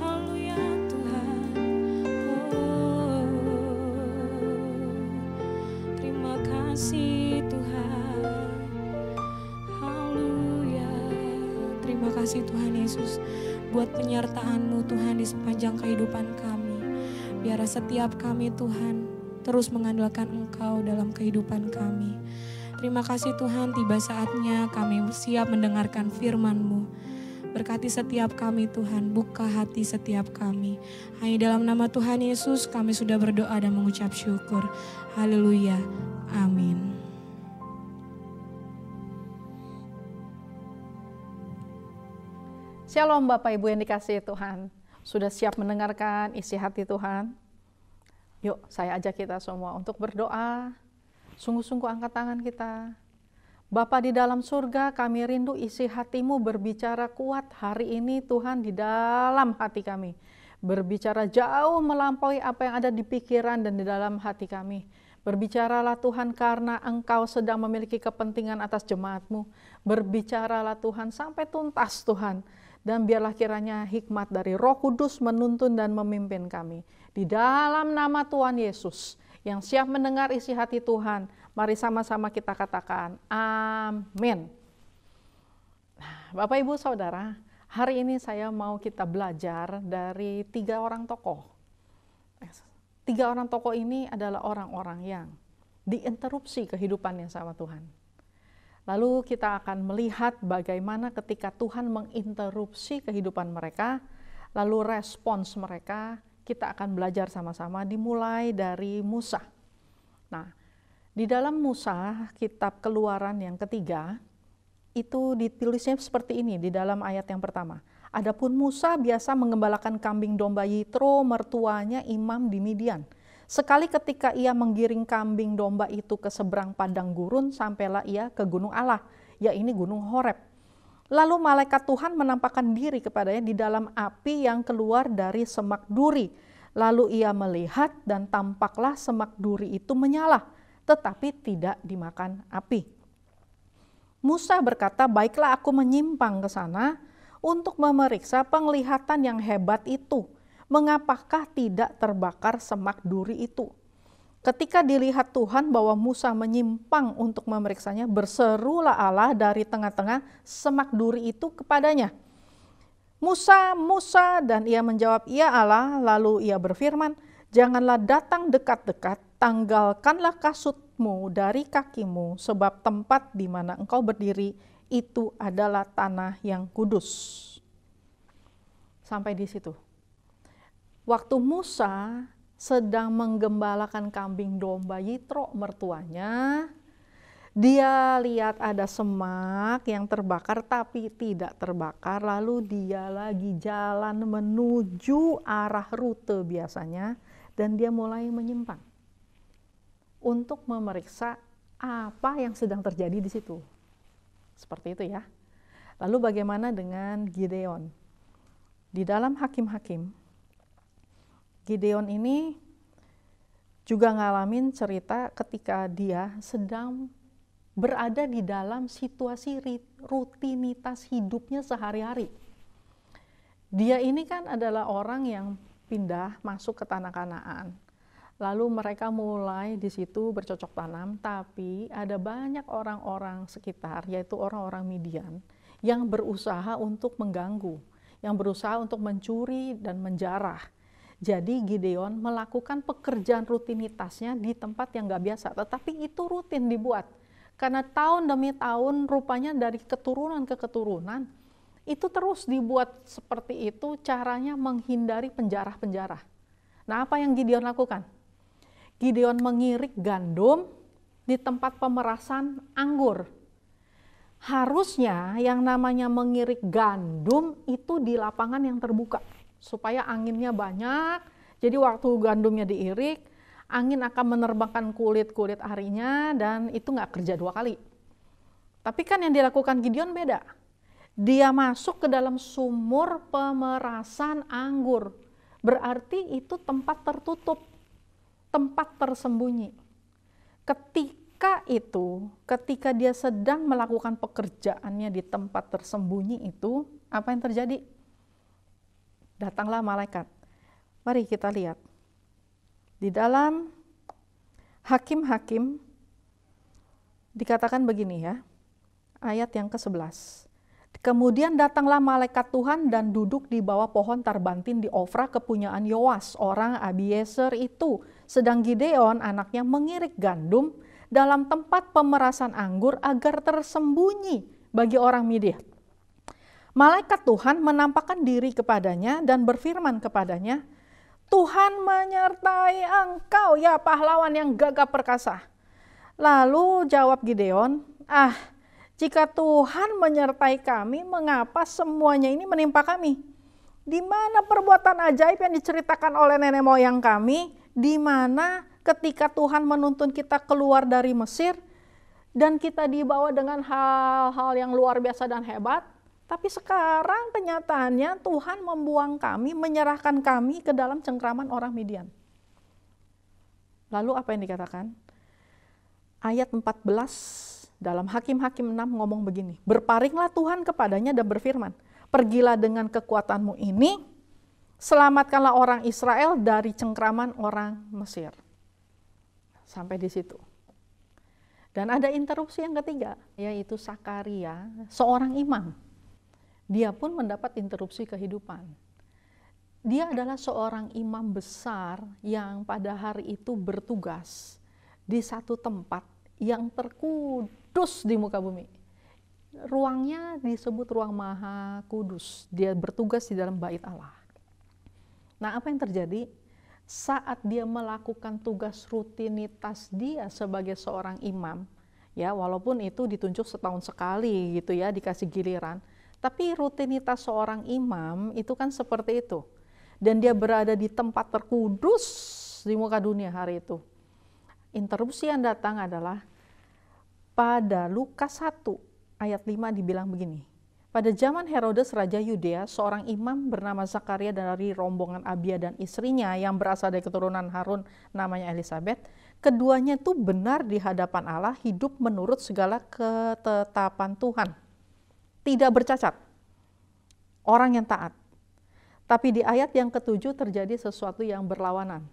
Haleluya Tuhan. Oh, terima kasih Tuhan. Haleluya. Terima kasih Tuhan Yesus buat penyertaan-Mu Tuhan di sepanjang kehidupan kami. Biar setiap kami Tuhan terus mengandalkan Engkau dalam kehidupan kami. Terima kasih Tuhan, tiba saatnya kami siap mendengarkan firman-Mu. Berkati setiap kami Tuhan, buka hati setiap kami. Hanya dalam nama Tuhan Yesus kami sudah berdoa dan mengucap syukur. Haleluya, amin. Shalom Bapak Ibu yang dikasihi Tuhan. Sudah siap mendengarkan isi hati Tuhan? Yuk saya ajak kita semua untuk berdoa. Sungguh-sungguh angkat tangan kita. Bapa di dalam surga, kami rindu isi hati-Mu berbicara kuat hari ini Tuhan di dalam hati kami. Berbicara jauh melampaui apa yang ada di pikiran dan di dalam hati kami. Berbicaralah Tuhan karena Engkau sedang memiliki kepentingan atas jemaat-Mu. Berbicaralah Tuhan sampai tuntas Tuhan. Dan biarlah kiranya hikmat dari Roh Kudus menuntun dan memimpin kami. Di dalam nama Tuhan Yesus yang siap mendengar isi hati Tuhan, mari sama-sama kita katakan amin. Bapak Ibu Saudara, hari ini saya mau kita belajar dari 3 orang tokoh. 3 orang tokoh ini adalah orang-orang yang diinterupsi kehidupannya sama Tuhan. Lalu kita akan melihat bagaimana ketika Tuhan menginterupsi kehidupan mereka, lalu respons mereka, kita akan belajar sama-sama dimulai dari Musa. Nah, di dalam Musa, kitab Keluaran yang ketiga, itu ditulisnya seperti ini di dalam ayat yang pertama. Adapun Musa biasa mengembalakan kambing domba Yitro, mertuanya imam di Midian. Sekali ketika ia menggiring kambing domba itu ke seberang padang gurun, sampailah ia ke gunung Allah, yaitu gunung Horeb. Lalu malaikat Tuhan menampakkan diri kepadanya di dalam api yang keluar dari semak duri. Lalu ia melihat dan tampaklah semak duri itu menyala, tetapi tidak dimakan api. Musa berkata, baiklah aku menyimpang ke sana untuk memeriksa penglihatan yang hebat itu. Mengapakah tidak terbakar semak duri itu? Ketika dilihat Tuhan bahwa Musa menyimpang untuk memeriksanya, berserulah Allah dari tengah-tengah semak duri itu kepadanya. Musa, Musa, dan ia menjawab, ya Allah. Lalu ia berfirman, janganlah datang dekat-dekat, tanggalkanlah kasutmu dari kakimu, sebab tempat di mana engkau berdiri itu adalah tanah yang kudus. Sampai di situ. Waktu Musa sedang menggembalakan kambing domba Yitro mertuanya, dia lihat ada semak yang terbakar tapi tidak terbakar, lalu dia lagi jalan menuju arah rute biasanya, dan dia mulai menyimpang untuk memeriksa apa yang sedang terjadi di situ. Seperti itu ya. Lalu bagaimana dengan Gideon? Di dalam Hakim-Hakim, Gideon ini juga ngalamin cerita ketika dia sedang berada di dalam situasi rutinitas hidupnya sehari-hari. Dia ini kan adalah orang yang pindah masuk ke tanah Kanaan. Lalu mereka mulai di situ bercocok tanam, tapi ada banyak orang-orang sekitar, yaitu orang-orang Midian, yang berusaha untuk mengganggu, yang berusaha untuk mencuri dan menjarah. Jadi Gideon melakukan pekerjaan rutinitasnya di tempat yang gak biasa, tetapi itu rutin dibuat. Karena tahun demi tahun rupanya dari keturunan ke keturunan, itu terus dibuat seperti itu caranya menghindari penjarah-penjarah. Nah, apa yang Gideon lakukan? Gideon mengirik gandum di tempat pemerasan anggur. Harusnya yang namanya mengirik gandum itu di lapangan yang terbuka, supaya anginnya banyak, jadi waktu gandumnya diirik, angin akan menerbangkan kulit-kulit arinya, dan itu nggak kerja 2 kali. Tapi kan yang dilakukan Gideon beda. Dia masuk ke dalam sumur pemerasan anggur. Berarti itu tempat tertutup, tempat tersembunyi. Ketika Maka itu ketika dia sedang melakukan pekerjaannya di tempat tersembunyi itu, apa yang terjadi? Datanglah malaikat. Mari kita lihat. Di dalam Hakim-Hakim dikatakan begini ya, ayat yang ke-11. Kemudian datanglah malaikat Tuhan dan duduk di bawah pohon tarbantin di Ofra kepunyaan Yoas, orang Abiezer itu. Sedang Gideon anaknya mengirik gandum dalam tempat pemerasan anggur agar tersembunyi bagi orang Midian. Malaikat Tuhan menampakkan diri kepadanya dan berfirman kepadanya, Tuhan menyertai engkau ya pahlawan yang gagah perkasa. Lalu jawab Gideon, jika Tuhan menyertai kami, mengapa semuanya ini menimpa kami? Di mana perbuatan ajaib yang diceritakan oleh nenek moyang kami, di mana ketika Tuhan menuntun kita keluar dari Mesir, dan kita dibawa dengan hal-hal yang luar biasa dan hebat, tapi sekarang kenyataannya Tuhan membuang kami, menyerahkan kami ke dalam cengkraman orang Midian. Lalu apa yang dikatakan? Ayat 14 dalam Hakim-Hakim 6 ngomong begini, berparinglah Tuhan kepadanya dan berfirman, pergilah dengan kekuatanmu ini, selamatkanlah orang Israel dari cengkraman orang Mesir. Sampai di situ. Dan ada interupsi yang ketiga, yaitu Sakaria, seorang imam. Dia pun mendapat interupsi kehidupan. Dia adalah seorang imam besar yang pada hari itu bertugas di satu tempat yang terkudus di muka bumi. Ruangnya disebut ruang Maha Kudus. Dia bertugas di dalam bait Allah. Nah, apa yang terjadi? Saat dia melakukan tugas rutinitas dia sebagai seorang imam, ya walaupun itu ditunjuk setahun sekali gitu ya, dikasih giliran, tapi rutinitas seorang imam itu kan seperti itu. Dan dia berada di tempat terkudus di muka dunia hari itu. Interupsi yang datang adalah pada Lukas 1 ayat 5 dibilang begini. Pada zaman Herodes Raja Yudea, seorang imam bernama Zakaria dari rombongan Abia dan istrinya yang berasal dari keturunan Harun namanya Elisabeth. Keduanya itu benar di hadapan Allah, hidup menurut segala ketetapan Tuhan. Tidak bercacat. Orang yang taat. Tapi di ayat yang ke-7 terjadi sesuatu yang berlawanan.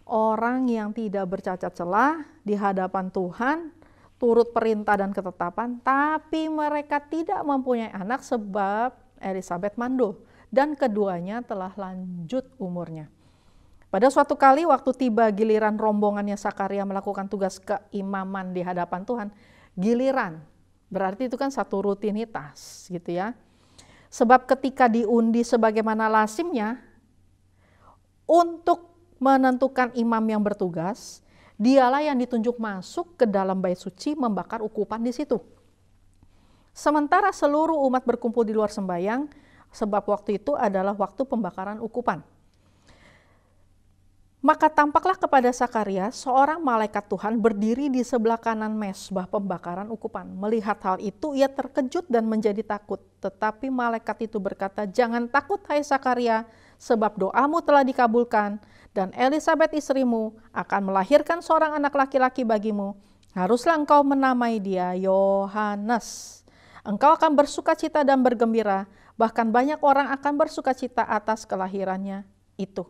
Orang yang tidak bercacat celah di hadapan Tuhan, turut perintah dan ketetapan, tapi mereka tidak mempunyai anak sebab Elisabeth mandul, dan keduanya telah lanjut umurnya. Pada suatu kali waktu tiba giliran rombongannya Sakaria melakukan tugas keimaman di hadapan Tuhan, giliran, berarti itu kan satu rutinitas gitu ya. Sebab ketika diundi sebagaimana lazimnya, untuk menentukan imam yang bertugas, dialah yang ditunjuk masuk ke dalam bait suci membakar ukupan di situ. Sementara seluruh umat berkumpul di luar sembahyang, sebab waktu itu adalah waktu pembakaran ukupan. Maka tampaklah kepada Sakaria seorang malaikat Tuhan berdiri di sebelah kanan mezbah pembakaran ukupan. Melihat hal itu ia terkejut dan menjadi takut. Tetapi malaikat itu berkata, jangan takut hai Sakaria, sebab doamu telah dikabulkan, dan Elisabeth istrimu akan melahirkan seorang anak laki-laki bagimu. Haruslah engkau menamai dia Yohanes. Engkau akan bersukacita dan bergembira, bahkan banyak orang akan bersukacita atas kelahirannya itu.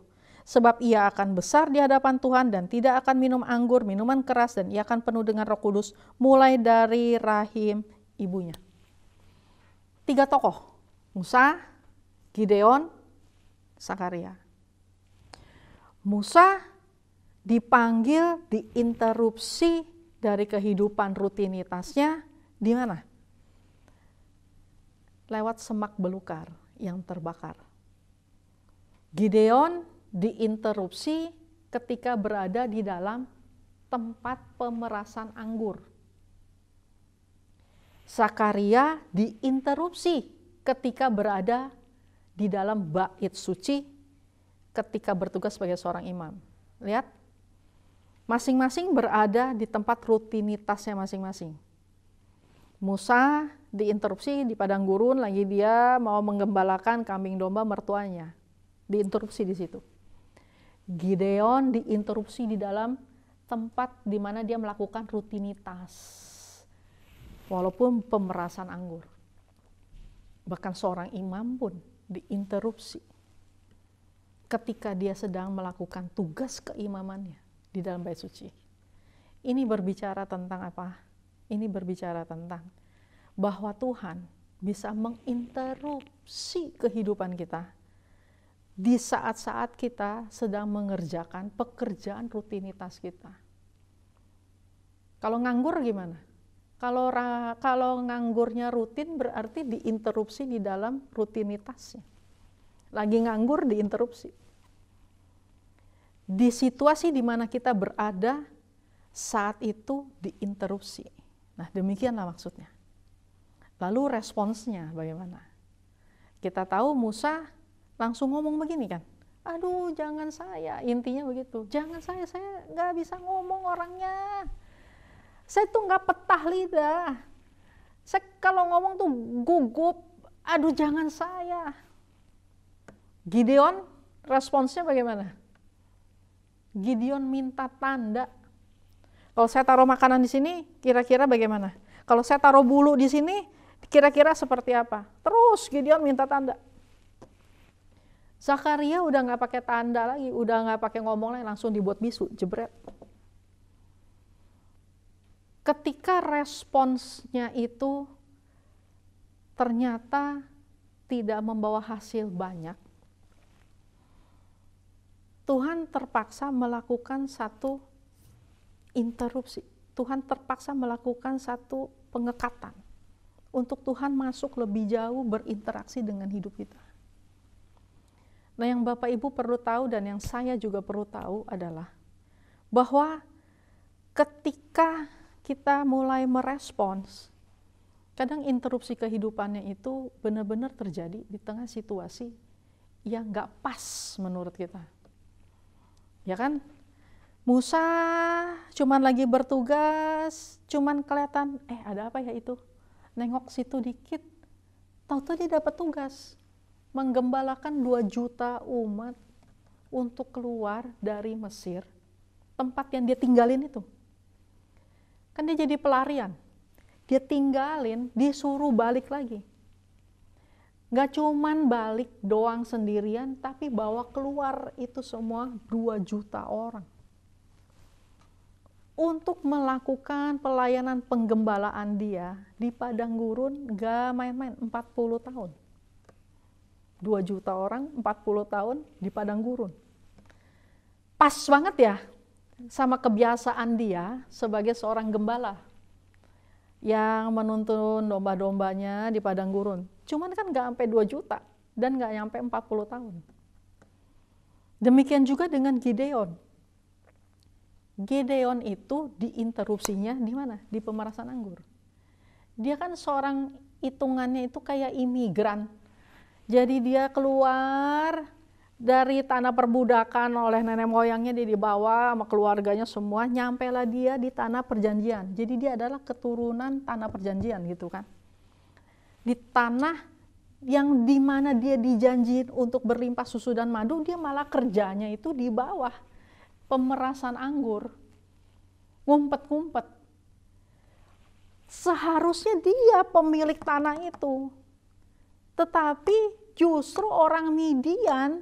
Sebab ia akan besar di hadapan Tuhan dan tidak akan minum anggur, minuman keras, dan ia akan penuh dengan Roh Kudus mulai dari rahim ibunya. 3 tokoh, Musa, Gideon, Sakaria. Musa dipanggil, diinterupsi dari kehidupan rutinitasnya di mana? Lewat semak belukar yang terbakar. Gideon diinterupsi ketika berada di dalam tempat pemerasan anggur. Sakaria diinterupsi ketika berada di dalam bait suci ketika bertugas sebagai seorang imam. Lihat, masing-masing berada di tempat rutinitasnya masing-masing. Musa diinterupsi di padang gurun, lagi dia mau menggembalakan kambing domba mertuanya. Diinterupsi di situ. Gideon diinterupsi di dalam tempat di mana dia melakukan rutinitas, walaupun pemerasan anggur. Bahkan seorang imam pun diinterupsi ketika dia sedang melakukan tugas keimamannya di dalam bait suci. Ini berbicara tentang apa? Ini berbicara tentang bahwa Tuhan bisa menginterupsi kehidupan kita di saat-saat kita sedang mengerjakan pekerjaan rutinitas kita. Kalau nganggur gimana? Kalau nganggurnya rutin berarti diinterupsi di dalam rutinitasnya. Lagi nganggur diinterupsi. Di situasi di mana kita berada saat itu diinterupsi. Nah, demikianlah maksudnya. Lalu responsnya bagaimana? Kita tahu Musa langsung ngomong begini kan, aduh jangan saya, intinya begitu, jangan saya nggak bisa ngomong orangnya, saya tuh nggak petah lidah, saya kalau ngomong tuh gugup, aduh jangan saya. Gideon responsnya bagaimana? Gideon minta tanda. Kalau saya taruh makanan di sini, kira-kira bagaimana? Kalau saya taruh bulu di sini, kira-kira seperti apa? Terus Gideon minta tanda. Zakaria udah nggak pakai tanda lagi, udah nggak pakai ngomong lagi, langsung dibuat bisu, jebret. Ketika responsnya itu ternyata tidak membawa hasil banyak, Tuhan terpaksa melakukan satu interupsi. Tuhan terpaksa melakukan satu pengekatan untuk Tuhan masuk lebih jauh berinteraksi dengan hidup kita. Nah, yang Bapak Ibu perlu tahu dan yang saya juga perlu tahu adalah bahwa ketika kita mulai merespons, kadang interupsi kehidupannya itu benar-benar terjadi di tengah situasi yang nggak pas menurut kita. Ya kan? Musa cuman lagi bertugas, cuman kelihatan, ada apa ya itu? Nengok situ dikit, tahu-tahu dia dapat tugas. Menggembalakan 2 juta umat untuk keluar dari Mesir, tempat yang dia tinggalin itu. Kan dia jadi pelarian. Dia tinggalin, disuruh balik lagi. Gak cuman balik doang sendirian, tapi bawa keluar itu semua 2 juta orang. Untuk melakukan pelayanan penggembalaan dia di padang gurun gak main-main, 40 tahun. 2 juta orang, 40 tahun di padang gurun. Pas banget ya sama kebiasaan dia sebagai seorang gembala yang menuntun domba-dombanya di padang gurun. Cuman kan gak sampai 2 juta dan gak nyampe 40 tahun. Demikian juga dengan Gideon. Gideon itu diinterupsinya di mana? Di pemerasan anggur. Dia kan seorang hitungannya itu kayak imigran. Jadi dia keluar dari tanah perbudakan oleh nenek moyangnya, dia dibawa sama keluarganya semua, nyampailah dia di tanah perjanjian. Jadi dia adalah keturunan tanah perjanjian gitu kan. Di tanah yang dimana dia dijanjiin untuk berlimpah susu dan madu, dia malah kerjanya itu di bawah pemerasan anggur, ngumpet-ngumpet. Seharusnya dia pemilik tanah itu, tetapi justru orang Midian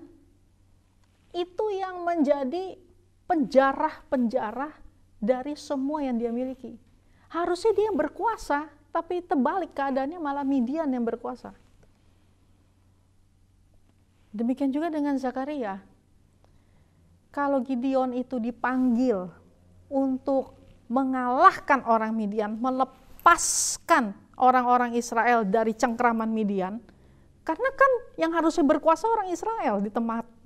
itu yang menjadi penjarah-penjarah dari semua yang dia miliki. Harusnya dia berkuasa, tapi terbalik keadaannya malah Midian yang berkuasa. Demikian juga dengan Zakaria. Kalau Gideon itu dipanggil untuk mengalahkan orang Midian, melepaskan orang-orang Israel dari cengkraman Midian, karena kan yang harusnya berkuasa orang Israel di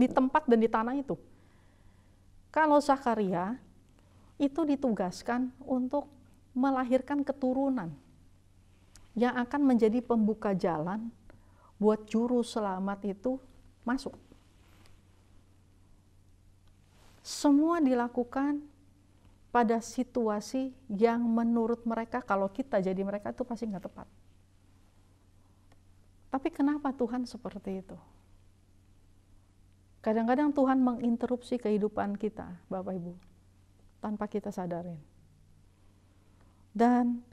tempat dan di tanah itu. Kalau Zakaria itu ditugaskan untuk melahirkan keturunan yang akan menjadi pembuka jalan buat juru selamat itu masuk. Semua dilakukan pada situasi yang menurut mereka, kalau kita jadi mereka itu pasti nggak tepat. Tapi kenapa Tuhan seperti itu? Kadang-kadang Tuhan menginterupsi kehidupan kita, Bapak Ibu. tanpa kita sadarin. Dan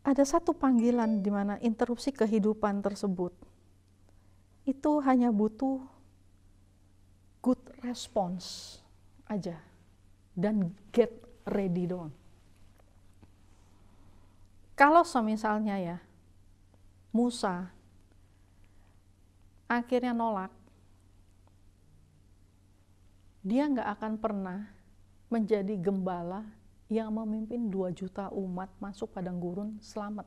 ada satu panggilan di mana interupsi kehidupan tersebut itu hanya butuh good response aja dan get ready doang. Kalau misalnya ya Musa akhirnya nolak, dia nggak akan pernah menjadi gembala yang memimpin 2 juta umat masuk padang gurun selamat,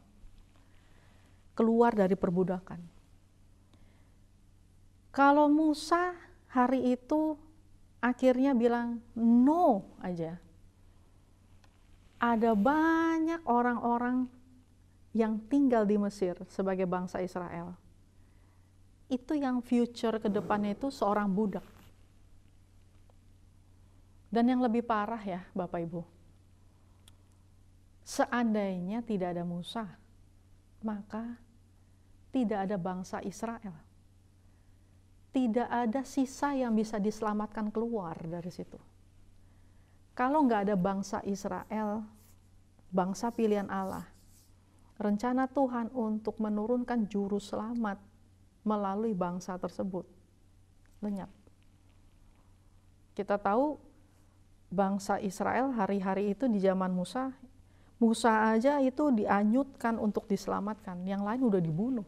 keluar dari perbudakan. Kalau Musa hari itu akhirnya bilang no aja, ada banyak orang-orang yang tinggal di Mesir sebagai bangsa Israel. Itu yang future ke depannya itu seorang budak. Dan yang lebih parah ya Bapak Ibu, seandainya tidak ada Musa, maka tidak ada bangsa Israel. Tidak ada sisa yang bisa diselamatkan keluar dari situ. Kalau nggak ada bangsa Israel, bangsa pilihan Allah, rencana Tuhan untuk menurunkan juru selamat melalui bangsa tersebut lenyap. Kita tahu bangsa Israel hari-hari itu di zaman Musa aja itu dianyutkan untuk diselamatkan, yang lain udah dibunuh.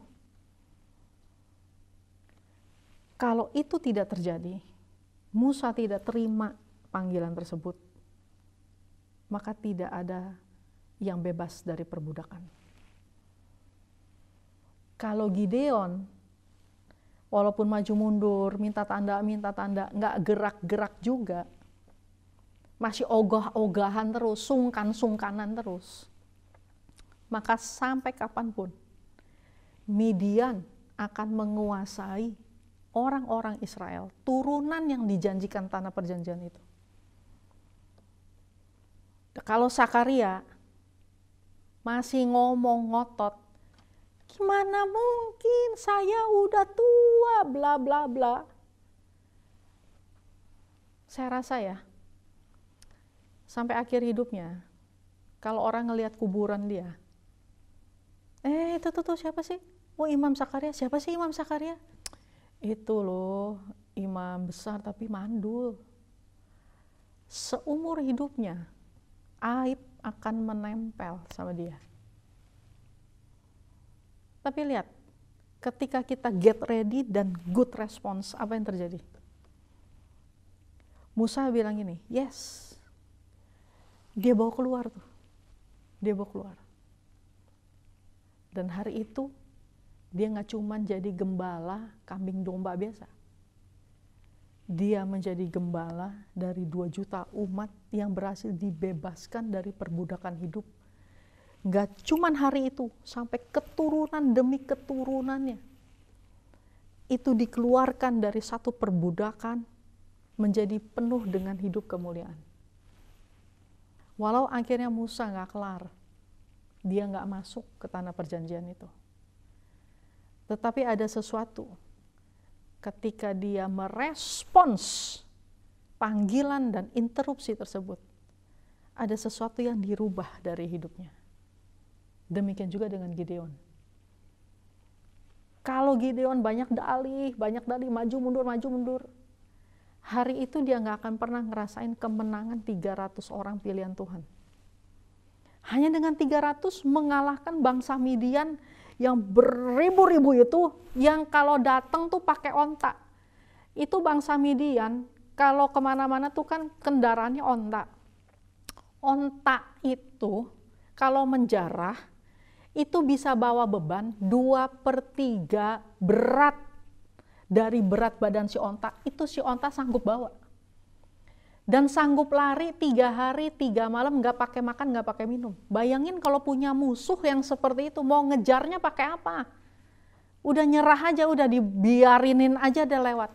Kalau itu tidak terjadi, Musa tidak terima panggilan tersebut, maka tidak ada yang bebas dari perbudakan. Kalau Gideon, walaupun maju mundur, minta tanda, nggak gerak-gerak juga, masih ogah-ogahan terus, sungkan-sungkanan terus, maka sampai kapanpun Midian akan menguasai orang-orang Israel, turunan yang dijanjikan tanah perjanjian itu. Kalau Sakaria masih ngomong ngotot, gimana mungkin, saya udah tua, bla bla bla. Saya rasa ya, sampai akhir hidupnya, kalau orang ngelihat kuburan dia, itu tuh siapa sih? Oh, Imam Sakaria. Siapa sih Imam Sakaria? Itu loh, imam besar tapi mandul. Seumur hidupnya, aib akan menempel sama dia. Tapi lihat, ketika kita get ready dan good response, apa yang terjadi? Musa bilang gini, yes. Dia bawa keluar tuh. Dia bawa keluar. Dan hari itu, dia nggak cuma jadi gembala kambing domba biasa. Dia menjadi gembala dari 2 juta umat yang berhasil dibebaskan dari perbudakan hidup. Nggak cuma hari itu, sampai keturunan demi keturunannya. Itu dikeluarkan dari satu perbudakan menjadi penuh dengan hidup kemuliaan. Walau akhirnya Musa nggak kelar, dia nggak masuk ke tanah perjanjian itu. Tetapi ada sesuatu ketika dia merespons panggilan dan interupsi tersebut, ada sesuatu yang dirubah dari hidupnya. Demikian juga dengan Gideon. Kalau Gideon banyak dalih, maju mundur, hari itu dia nggak akan pernah ngerasain kemenangan 300 orang pilihan Tuhan. Hanya dengan 300 mengalahkan bangsa Midian yang beribu-ribu itu, yang kalau datang tuh pakai onta. Itu bangsa Midian, kalau kemana-mana tuh kan kendaraannya onta. Onta itu kalau menjarah, itu bisa bawa beban 2/3 berat dari berat badan si onta, itu si onta sanggup bawa. Dan sanggup lari 3 hari 3 malam nggak pakai makan, nggak pakai minum. Bayangin kalau punya musuh yang seperti itu, mau ngejarnya pakai apa? Udah nyerah aja, udah dibiarinin aja dia lewat.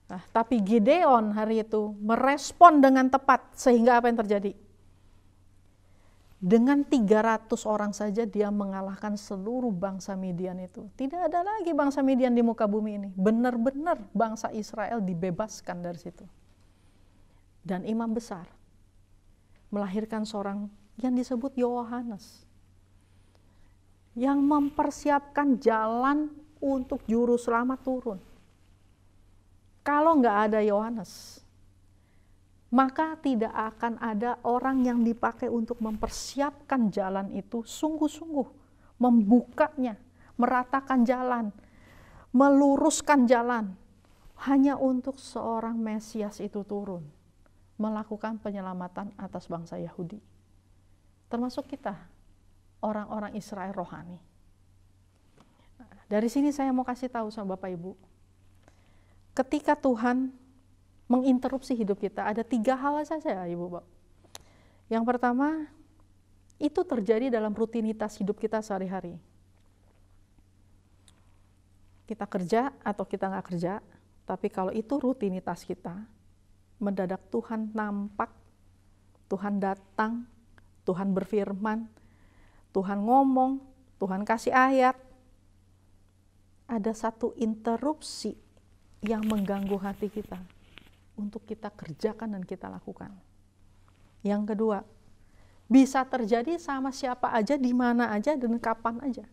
Nah, tapi Gideon hari itu merespon dengan tepat, sehingga apa yang terjadi? Dengan 300 orang saja dia mengalahkan seluruh bangsa Midian itu. Tidak ada lagi bangsa Midian di muka bumi ini. Benar-benar bangsa Israel dibebaskan dari situ. dan imam besar, melahirkan seorang yang disebut Yohanes, yang mempersiapkan jalan untuk juru selamat turun. Kalau nggak ada Yohanes, maka tidak akan ada orang yang dipakai untuk mempersiapkan jalan itu sungguh-sungguh, membukanya, meratakan jalan, meluruskan jalan, hanya untuk seorang Mesias itu turun, melakukan penyelamatan atas bangsa Yahudi. Termasuk kita, orang-orang Israel rohani. Dari sini saya mau kasih tahu sama Bapak Ibu, ketika Tuhan menginterupsi hidup kita, ada 3 hal saja, Ibu Bapak. Yang pertama, itu terjadi dalam rutinitas hidup kita sehari-hari. Kita kerja atau kita nggak kerja, tapi kalau itu rutinitas kita, mendadak Tuhan nampak, Tuhan datang, Tuhan berfirman, Tuhan ngomong, Tuhan kasih ayat. Ada satu interupsi yang mengganggu hati kita untuk kita kerjakan dan kita lakukan. Yang kedua, bisa terjadi sama siapa aja, di mana aja, dan kapan aja.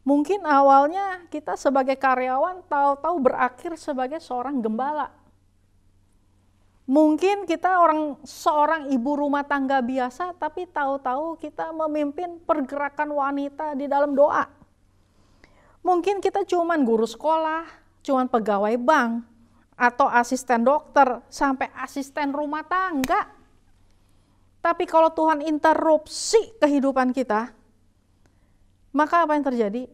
Mungkin awalnya kita sebagai karyawan tahu-tahu berakhir sebagai seorang gembala. Mungkin kita seorang ibu rumah tangga biasa, tapi tahu-tahu kita memimpin pergerakan wanita di dalam doa. Mungkin kita cuman guru sekolah, cuman pegawai bank, atau asisten dokter, sampai asisten rumah tangga. Tapi kalau Tuhan interupsi kehidupan kita, maka apa yang terjadi?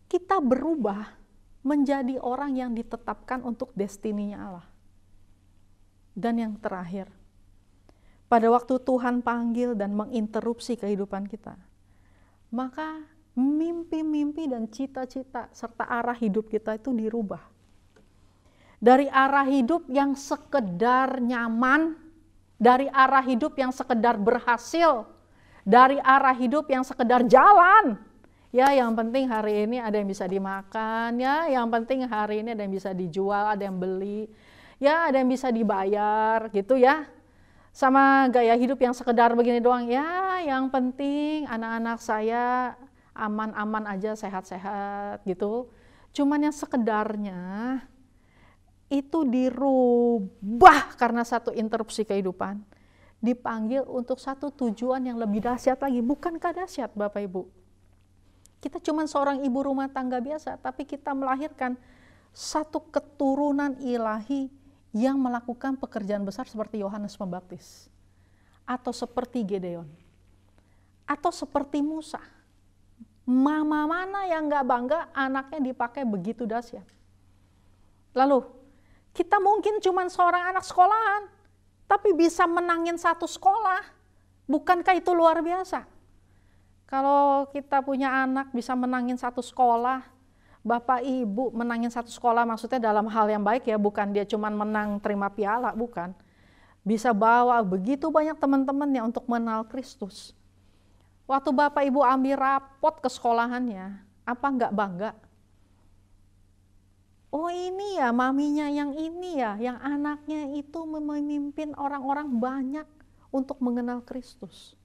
Kita berubah menjadi orang yang ditetapkan untuk destininya Allah. Dan yang terakhir, pada waktu Tuhan panggil dan menginterupsi kehidupan kita, maka mimpi-mimpi dan cita-cita serta arah hidup kita itu dirubah. Dari arah hidup yang sekedar nyaman, dari arah hidup yang sekedar berhasil, dari arah hidup yang sekedar jalan. Ya, yang penting hari ini ada yang bisa dimakan, ya, yang penting hari ini ada yang bisa dijual, ada yang beli, ya, ada yang bisa dibayar, gitu ya. Sama gaya hidup yang sekedar begini doang, ya, yang penting anak-anak saya aman-aman aja, sehat-sehat, gitu. Cuman yang sekedarnya itu dirubah karena satu interupsi kehidupan, dipanggil untuk satu tujuan yang lebih dahsyat lagi. Bukankah dahsyat, Bapak Ibu? Kita cuma seorang ibu rumah tangga biasa, tapi kita melahirkan satu keturunan ilahi yang melakukan pekerjaan besar seperti Yohanes Pembaptis, atau seperti Gedeon, atau seperti Musa. Mama mana yang nggak bangga anaknya dipakai begitu dahsyat? Lalu, kita mungkin cuma seorang anak sekolahan, tapi bisa menangin satu sekolah. Bukankah itu luar biasa? Kalau kita punya anak bisa menangin satu sekolah, Bapak Ibu menangin satu sekolah maksudnya dalam hal yang baik ya, bukan dia cuma menang terima piala, bukan. Bisa bawa begitu banyak teman-temannya untuk mengenal Kristus. Waktu Bapak Ibu ambil rapot ke sekolahannya, apa enggak bangga? Oh ini ya maminya yang ini ya, yang anaknya itu memimpin orang-orang banyak untuk mengenal Kristus.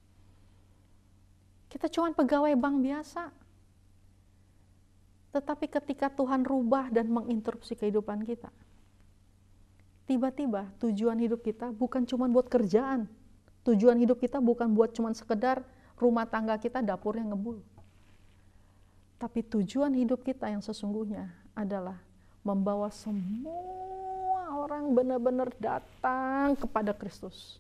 Kita cuma pegawai bank biasa. Tetapi ketika Tuhan rubah dan menginterupsi kehidupan kita, tiba-tiba tujuan hidup kita bukan cuma buat kerjaan. Tujuan hidup kita bukan buat cuma sekedar rumah tangga kita dapurnya ngebul. Tapi tujuan hidup kita yang sesungguhnya adalah membawa semua orang benar-benar datang kepada Kristus.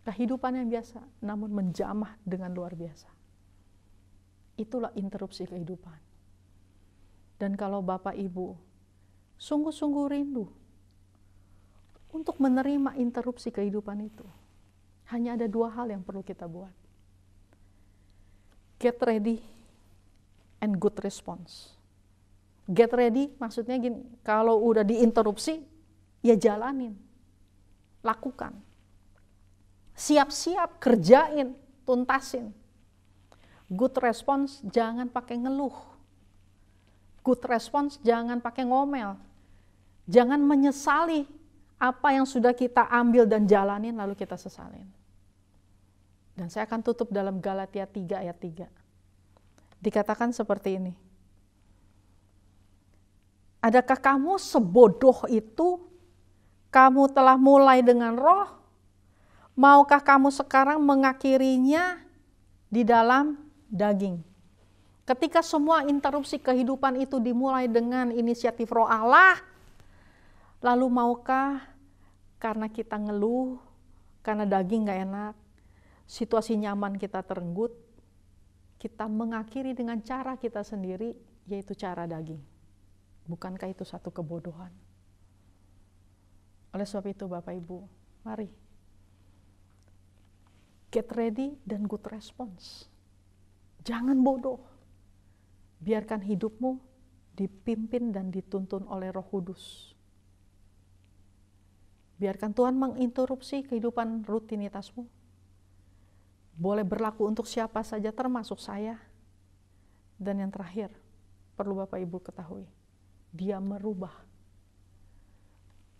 Kehidupan yang biasa, namun menjamah dengan luar biasa. Itulah interupsi kehidupan. Dan kalau Bapak Ibu sungguh-sungguh rindu untuk menerima interupsi kehidupan itu, hanya ada 2 hal yang perlu kita buat. Get ready and good response. Get ready maksudnya gini, kalau udah diinterupsi, ya jalanin, lakukan. Siap-siap, kerjain, tuntasin. Good response, jangan pakai ngeluh. Good response, jangan pakai ngomel. Jangan menyesali Apa yang sudah kita ambil dan jalanin lalu kita sesalin. Dan saya akan tutup dalam Galatia 3 ayat 3. Dikatakan seperti ini. Adakah kamu sebodoh itu? Kamu telah mulai dengan roh, maukah kamu sekarang mengakhirinya di dalam daging? Ketika semua interupsi kehidupan itu dimulai dengan inisiatif roh Allah, lalu maukah karena kita ngeluh, karena daging gak enak, situasi nyaman kita terenggut, kita mengakhiri dengan cara kita sendiri, yaitu cara daging. Bukankah itu satu kebodohan? Oleh sebab itu Bapak Ibu, mari get ready dan good response. Jangan bodoh. Biarkan hidupmu dipimpin dan dituntun oleh Roh Kudus. Biarkan Tuhan menginterupsi kehidupan rutinitasmu. Boleh berlaku untuk siapa saja termasuk saya. Dan yang terakhir, perlu Bapak Ibu ketahui, Dia merubah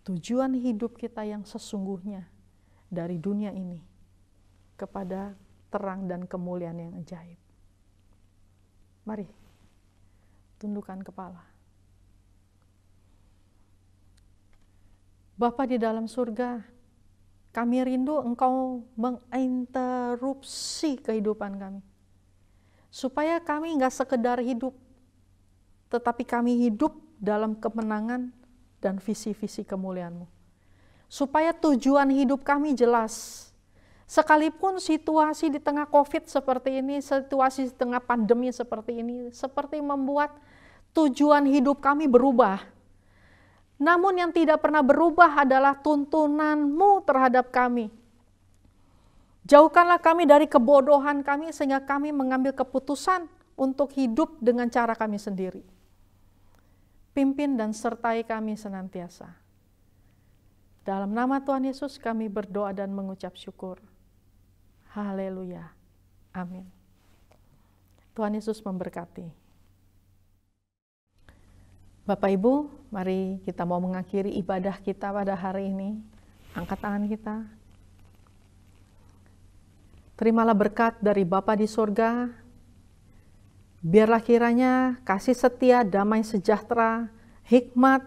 tujuan hidup kita yang sesungguhnya dari dunia ini kepada terang dan kemuliaan yang ajaib. Mari, tundukkan kepala. Bapa di dalam surga, kami rindu Engkau menginterupsi kehidupan kami. Supaya kami nggak sekedar hidup, tetapi kami hidup dalam kemenangan dan visi-visi kemuliaan-Mu. Supaya tujuan hidup kami jelas. Sekalipun situasi di tengah COVID seperti ini, situasi di tengah pandemi seperti ini, seperti membuat tujuan hidup kami berubah. Namun yang tidak pernah berubah adalah tuntunan-Mu terhadap kami. Jauhkanlah kami dari kebodohan kami sehingga kami mengambil keputusan untuk hidup dengan cara kami sendiri. Pimpin dan sertai kami senantiasa. Dalam nama Tuhan Yesus kami berdoa dan mengucap syukur. Haleluya. Amin. Tuhan Yesus memberkati. Bapak Ibu, mari kita mau mengakhiri ibadah kita pada hari ini. Angkat tangan kita. Terimalah berkat dari Bapa di surga. Biarlah kiranya kasih setia, damai sejahtera, hikmat,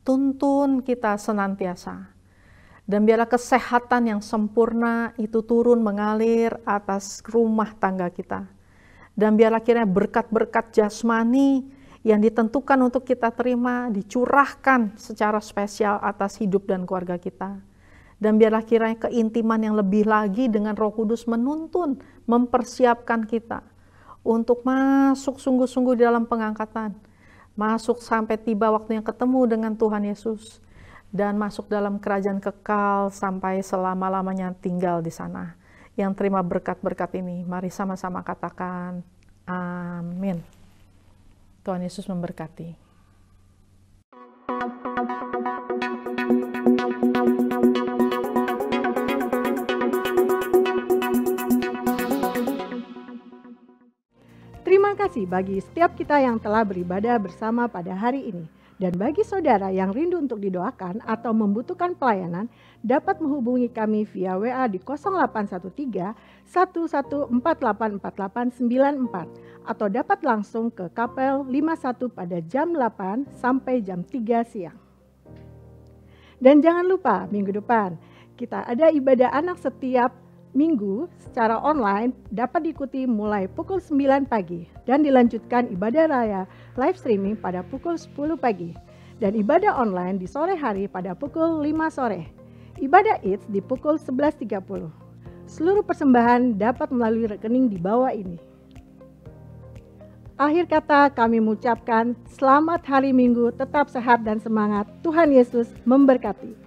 tuntun kita senantiasa. Dan biarlah kesehatan yang sempurna itu turun mengalir atas rumah tangga kita. Dan biarlah kiranya berkat-berkat jasmani yang ditentukan untuk kita terima dicurahkan secara spesial atas hidup dan keluarga kita. Dan biarlah kiranya keintiman yang lebih lagi dengan Roh Kudus menuntun, mempersiapkan kita untuk masuk sungguh-sungguh di dalam pengangkatan, masuk sampai tiba waktunya ketemu dengan Tuhan Yesus, dan masuk dalam kerajaan kekal sampai selama-lamanya tinggal di sana. Yang terima berkat-berkat ini, mari sama-sama katakan, amin. Tuhan Yesus memberkati. Terima kasih bagi setiap kita yang telah beribadah bersama pada hari ini. Dan bagi saudara yang rindu untuk didoakan atau membutuhkan pelayanan, dapat menghubungi kami via WA di 0813 11484894 atau dapat langsung ke Kapel 51 pada jam 8 sampai jam 3 siang. Dan jangan lupa minggu depan kita ada ibadah anak setiap minggu secara online, dapat diikuti mulai pukul 9 pagi dan dilanjutkan ibadah raya live streaming pada pukul 10 pagi dan ibadah online di sore hari pada pukul 5 sore. Ibadah Eats di pukul 11.30. Seluruh persembahan dapat melalui rekening di bawah ini. Akhir kata kami mengucapkan selamat hari Minggu, tetap sehat dan semangat. Tuhan Yesus memberkati.